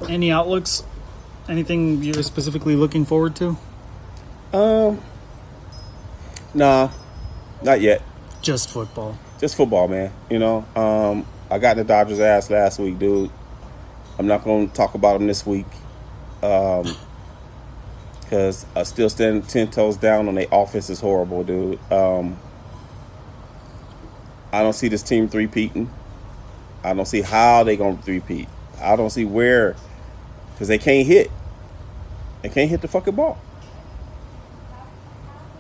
Any outlooks? Anything you're specifically looking forward to? Nah, not yet. Just football. Just football, man. I got the Dodgers' ass last week, dude. I'm not going to talk about them this week because I still stand 10 toes down on their offense is horrible, dude. I don't see this team three-peating. I don't see how they going to three-peat. I don't see where, because they can't hit. They can't hit the fucking ball.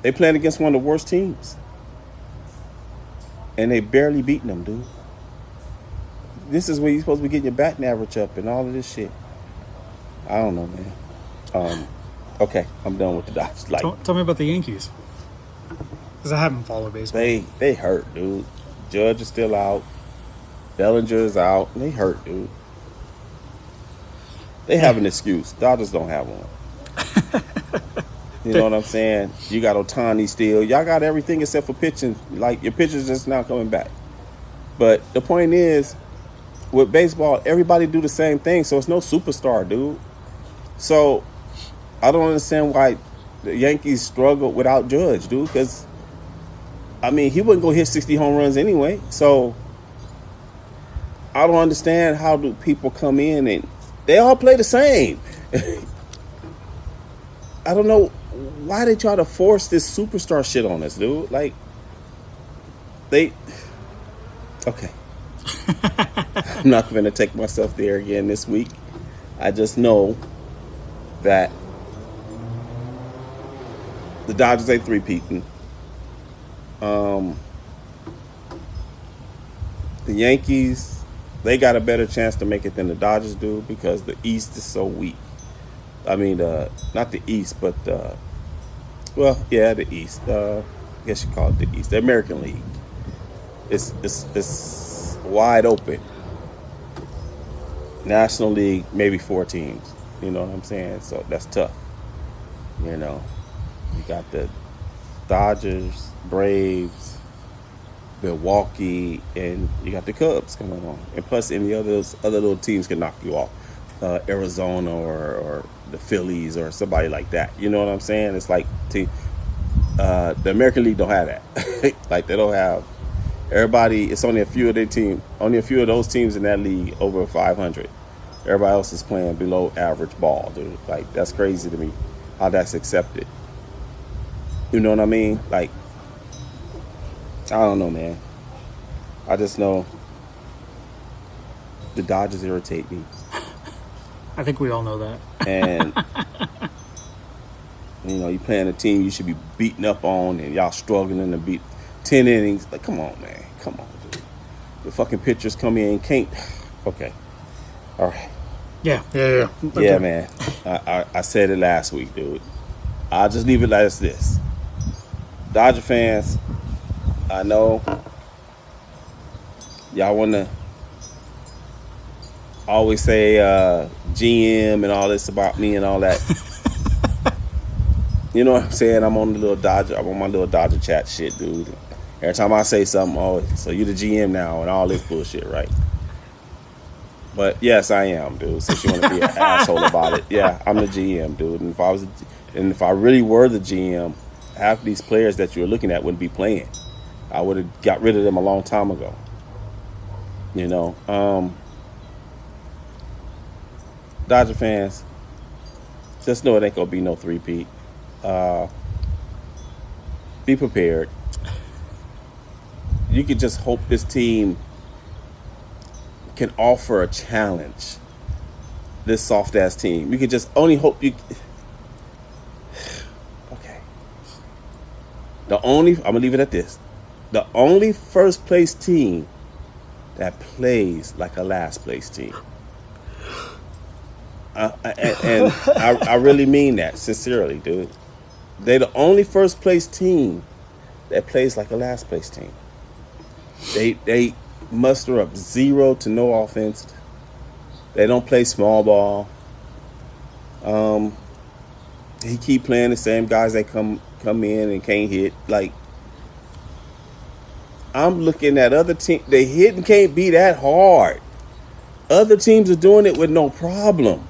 They playing against one of the worst teams. And they barely beating them, dude. This is where you're supposed to be getting your batting average up and all of this shit. I don't know, man. Okay, I'm done with the Dodgers. Like, tell me about the Yankees. Because I haven't followed baseball. They hurt, dude. Judge is still out. Bellinger is out. They hurt, dude. They have an excuse. Dodgers don't have one. You know what I'm saying? You got Ohtani still. Y'all got everything except for pitching. Like, your pitcher's just not coming back. But the point is, with baseball, everybody do the same thing, so it's no superstar, dude. So, I don't understand why the Yankees struggle without Judge, dude, because, I mean, he wouldn't go hit 60 home runs anyway. So, I don't understand how do people come in and they all play the same. I don't know why they try to force this superstar shit on us, dude. Like, okay. I'm not going to take myself there again this week. I just know that the Dodgers ain't three-peating. The Yankees, they got a better chance to make it than the Dodgers do because the East is so weak. I mean, not the East, but the East. I guess you call it the East. The American League. It's wide open. National League, maybe 4 teams. You know what I'm saying? So that's tough. You know, you got the Dodgers, Braves, Milwaukee, and you got the Cubs coming on. And plus, any other little teams can knock you off. Arizona or the Phillies or somebody like that. You know what I'm saying? It's like the American League don't have that. Like they don't have everybody. It's only a few of their team. Only a few of those teams in that league over 500. Everybody else is playing below average ball, dude. Like that's crazy to me how that's accepted. You know what I mean? Like I don't know, man. I just know the Dodgers irritate me. I think we all know that. And you know, you playing a team you should be beating up on, and y'all struggling to beat 10 innings. Like, come on, man. Come on, dude. The fucking pitchers come in, can't. Okay. All right. Yeah. Okay. Yeah, man. I said it last week, dude. I'll just leave it as this. Dodger fans, I know y'all want to always say GM and all this about me and all that. You know what I'm saying? I'm on my little Dodger chat shit, dude. Every time I say something, oh, so you the GM now and all this bullshit, right? But yes, I am, dude. Since you want to be an asshole about it, yeah, I'm the GM, dude. And if I really were the GM, half these players that you're looking at wouldn't be playing. I would have got rid of them a long time ago. You know, Dodger fans, just know it ain't gonna be no 3-peat. Be prepared. You can just hope this team can offer a challenge. This soft ass team. You can just only hope you. Okay. I'm gonna leave it at this. The only first place team that plays like a last place team. And I really mean that sincerely, dude. They're the only first place team that plays like a last place team. They muster up 0 to no offense. They don't play small ball. He keep playing the same guys that come in and can't hit. Like, I'm looking at other teams. They hit and can't be that hard. Other teams are doing it with no problem.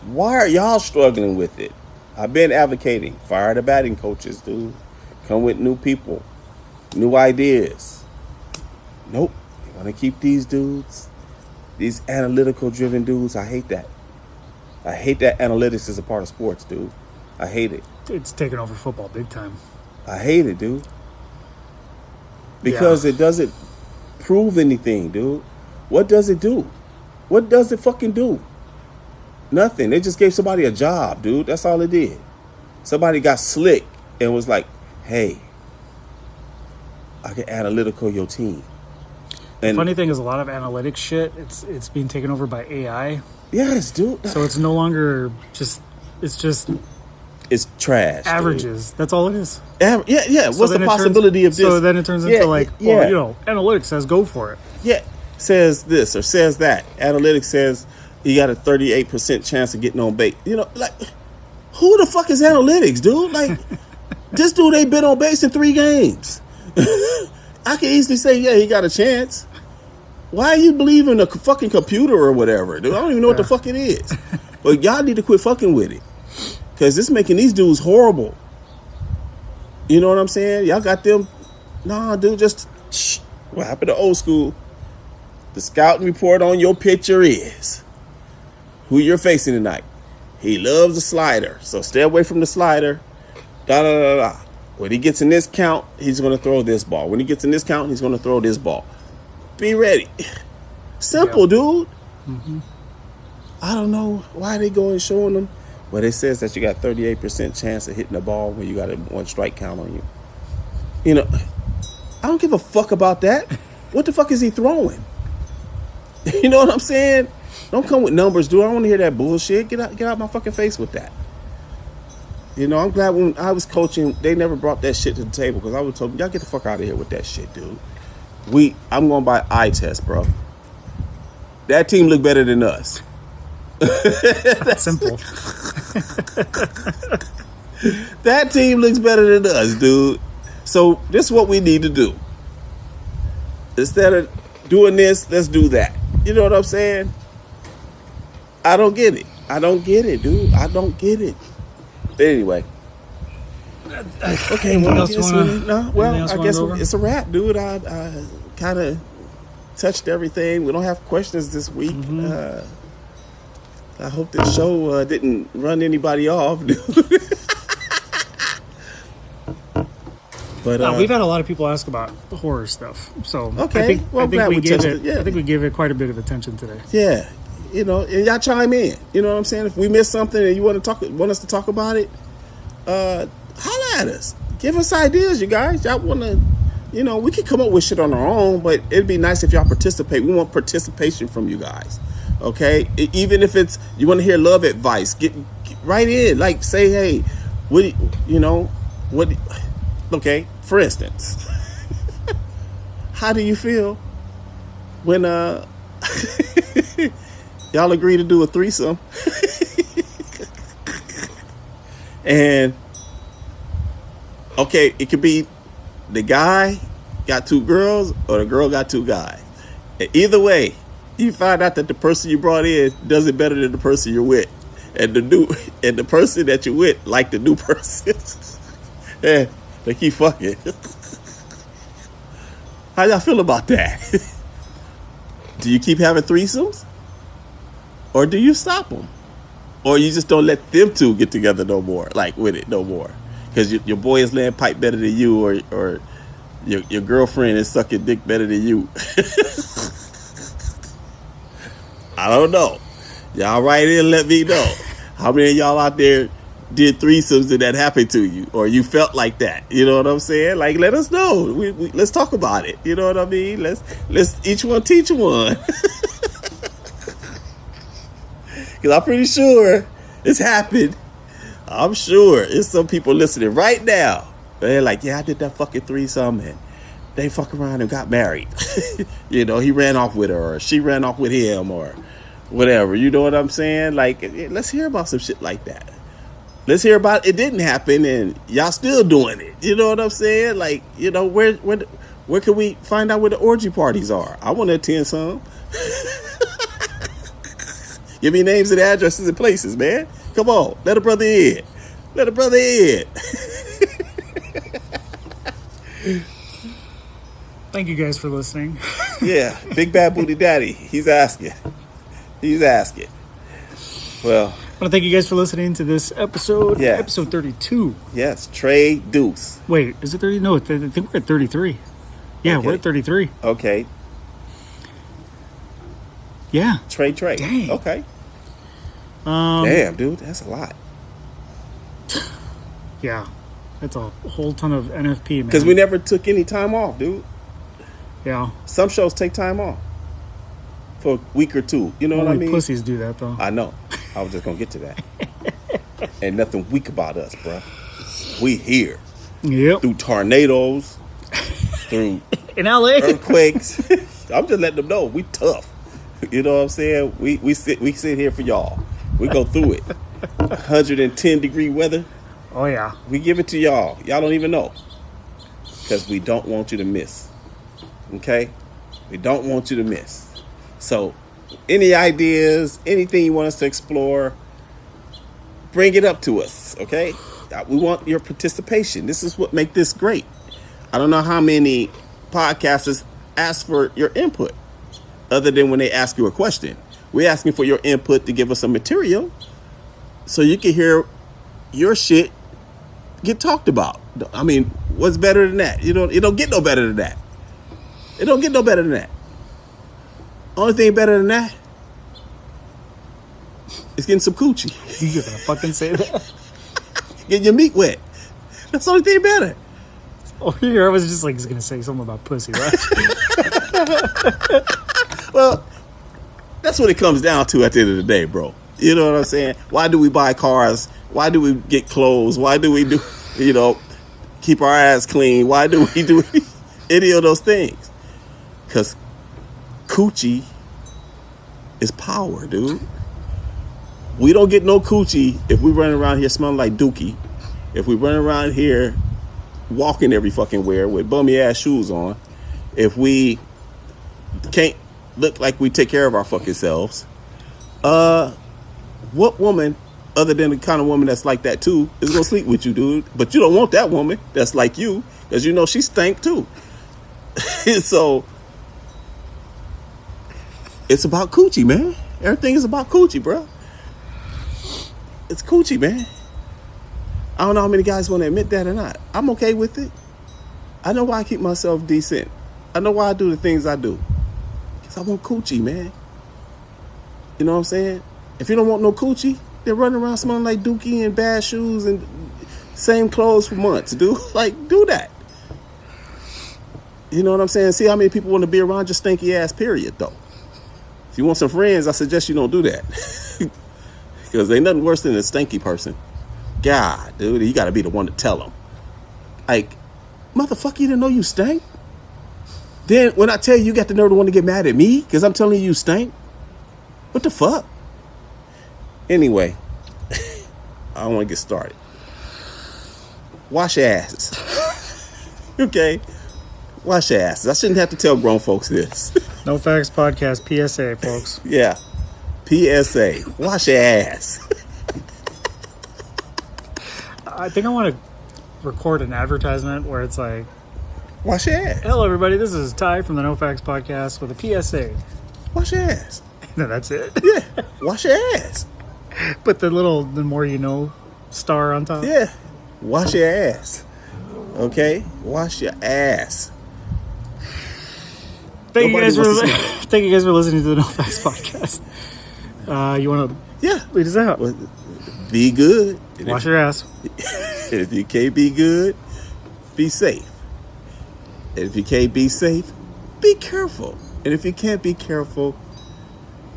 Why are y'all struggling with it? I've been advocating. Fire the batting coaches, dude. Come with new people. New ideas. Nope. You want to keep these dudes? These analytical-driven dudes? I hate that. I hate that analytics is a part of sports, dude. I hate it. It's taken over football big time. I hate it, dude. Because it doesn't prove anything, dude. What does it do? What does it fucking do? Nothing. They just gave somebody a job, dude. That's all it did. Somebody got slick and was like, hey, I can analytical your team. And the funny thing is a lot of analytics shit, it's being taken over by AI. Yes, dude. So it's no longer it's trash. Averages. Dude. That's all it is. Yeah. What's the possibility of this? So then it turns into analytics says go for it. Yeah. Says this or says that. Analytics says you got a 38% chance of getting on base. You know, like, who the fuck is analytics, dude? Like, this dude ain't been on base in 3 games. I can easily say, yeah, he got a chance. Why are you believing a fucking computer or whatever, dude? I don't even know what the fuck it is. But y'all need to quit fucking with it. Because it's making these dudes horrible. You know what I'm saying? Y'all got them. Nah, dude, just shh. What happened to old school? The scouting report on your pitcher is who you're facing tonight. He loves the slider, so stay away from the slider. Da-da-da-da. When he gets in this count, he's going to throw this ball. When he gets in this count, he's going to throw this ball. Be ready. Simple, dude. Mm-hmm. I don't know why they go and showing them. But it says that you got 38% chance of hitting the ball when you got a 1 strike count on you. You know, I don't give a fuck about that. What the fuck is he throwing? You know what I'm saying? Don't come with numbers, dude. I don't want to hear that bullshit. Get out my fucking face with that. You know, I'm glad when I was coaching, they never brought that shit to the table because I would tell them, y'all get the fuck out of here with that shit, dude. I'm going by eye test, bro. That team look better than us. That's simple. That team looks better than us, dude. So this is what we need to do. Instead of doing this, let's do that. You know what I'm saying? I don't get it. I don't get it, dude. I don't get it. But anyway. Okay, well, I guess it's a wrap, dude. I kind of touched everything. We don't have questions this week. Mm-hmm. I hope this show didn't run anybody off, dude. But we've had a lot of people ask about horror stuff, so okay. I think we gave it quite a bit of attention today. Yeah, you know, and y'all chime in. You know what I'm saying? If we missed something and you want us to talk about it, holla at us. Give us ideas, you guys. Y'all want to, you know, we can come up with shit on our own, but it'd be nice if y'all participate. We want participation from you guys. Okay, even if it's you want to hear love advice, get right in. Like say, hey, what you know, what? Okay, for instance, how do you feel when y'all agree to do a threesome and okay, it could be the guy got 2 girls or the girl got 2 guys. Either way, you find out that the person you brought in does it better than the person you're with, and the person that you're with like the new person. And they keep fucking. How y'all feel about that? Do you keep having threesomes? Or do you stop them? Or you just don't let them 2 get together no more, like with it no more? Because your boy is laying pipe better than you, or your girlfriend is sucking dick better than you. I don't know. Y'all write in and let me know. How many of y'all out there did threesomes and that happened to you, or you felt like that? You know what I'm saying? Like, let us know. Let's talk about it. You know what I mean? Let's each one teach one. Because I'm pretty sure it's happened. I'm sure there's some people listening right now. They're like, yeah, I did that fucking threesome and they fuck around and got married. You know, he ran off with her or she ran off with him or whatever. You know what I'm saying? Like, let's hear about some shit like that. Let's hear about it didn't happen and y'all still doing it. You know what I'm saying? Like, you know, where can we find out where the orgy parties are? I want to attend some. Give me names and addresses and places, man. Come on, let a brother in. Let a brother in. Thank you guys for listening. Yeah, Big Bad Booty Daddy. He's asking. Well, I want to thank you guys for listening to this episode. Yeah. Episode 32. Yes, Trey Deuce. Wait, is it 30? No, I think we're at 33. Yeah, Okay. we're at 33. Okay, Yeah. Trey. Dang. Okay. Damn, dude, that's a lot. Yeah. That's a whole ton of NFP, man. Because we never took any time off, dude. Yeah. Some shows take time off for a week or 2. You know what I Only mean? pussies do that, though. I know. I was just gonna get to that. Ain't nothing weak about us, bro. We here Yep. through tornadoes, through In LA. earthquakes. I'm just letting them know we tough. You know what I'm saying? We sit here for y'all. We go through it. 110-degree weather. Oh, yeah. We give it to y'all. Y'all don't even know. Because we don't want you to miss. Okay? We don't want you to miss. So, any ideas, anything you want us to explore, bring it up to us. Okay? We want your participation. This is what makes this great. I don't know how many podcasters ask for your input other than when they ask you a question. We're asking for your input to give us some material so you can hear your shit get talked about. I mean, what's better than that? It don't get no better than that. It don't get no better than that. Only thing better than that is getting some coochie. You're gonna fucking say that? Getting your meat wet. That's the only thing better. Oh, here I was just like gonna say something about pussy, right? Well, That's what it comes down to at the end of the day, bro. You know what I'm saying? Why do we buy cars? Why do we get clothes? Why do we do, keep our ass clean? Why do we do any of those things? Because coochie is power, dude. We don't get no coochie if we run around here smelling like dookie. If we run around here walking every fucking where with bummy ass shoes on. If we can't look like we take care of our fucking selves. What woman, other than the kind of woman that's like that too, is gonna sleep with you, dude? But you don't want that woman that's like you, because you know she stank too. So it's about coochie, man. Everything is about coochie, bro. It's coochie, man. I don't know how many guys want to admit that or not. I'm okay with it. I know why I keep myself decent. I know why I do the things I do. Because I want coochie, man. You know what I'm saying? If you don't want no coochie, then run around smelling like dookie and bad shoes and same clothes for months, dude. Like, do that. You know what I'm saying? See how many people want to be around your stinky ass, period, though. If you want some friends, I suggest you don't do that. Because ain't nothing worse than a stinky person. God, dude, you got to be the one to tell them. Like, motherfucker, you didn't know you stank? Then when I tell you, you got the nerve to want to get mad at me because I'm telling you stink? What the fuck? Anyway, I don't want to get started. Wash your asses. Okay? Wash your asses. I shouldn't have to tell grown folks this. No Facts Podcast PSA, folks. Yeah. PSA. Wash your ass. I think I want to record an advertisement where it's like, Wash your ass. hello, everybody. This is Ty from the No Facts Podcast with a PSA. Wash your ass. No, that's it. Yeah. Wash your ass. But the more you know star on top. Yeah. Wash your ass. Okay? Wash your ass. Thank you guys Nobody wants to thank you guys for listening to the No Facts Podcast. You want to Yeah. lead us out? Well, be good. And Wash your ass. if you can't be good, be safe. And if you can't be safe, be careful. And if you can't be careful,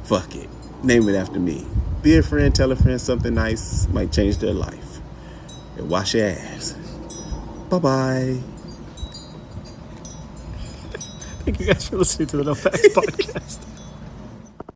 fuck it. Name it after me. Be a friend, tell a friend something nice, might change their life. And wash your ass. Bye-bye. Thank you guys for listening to the No Facts Podcast.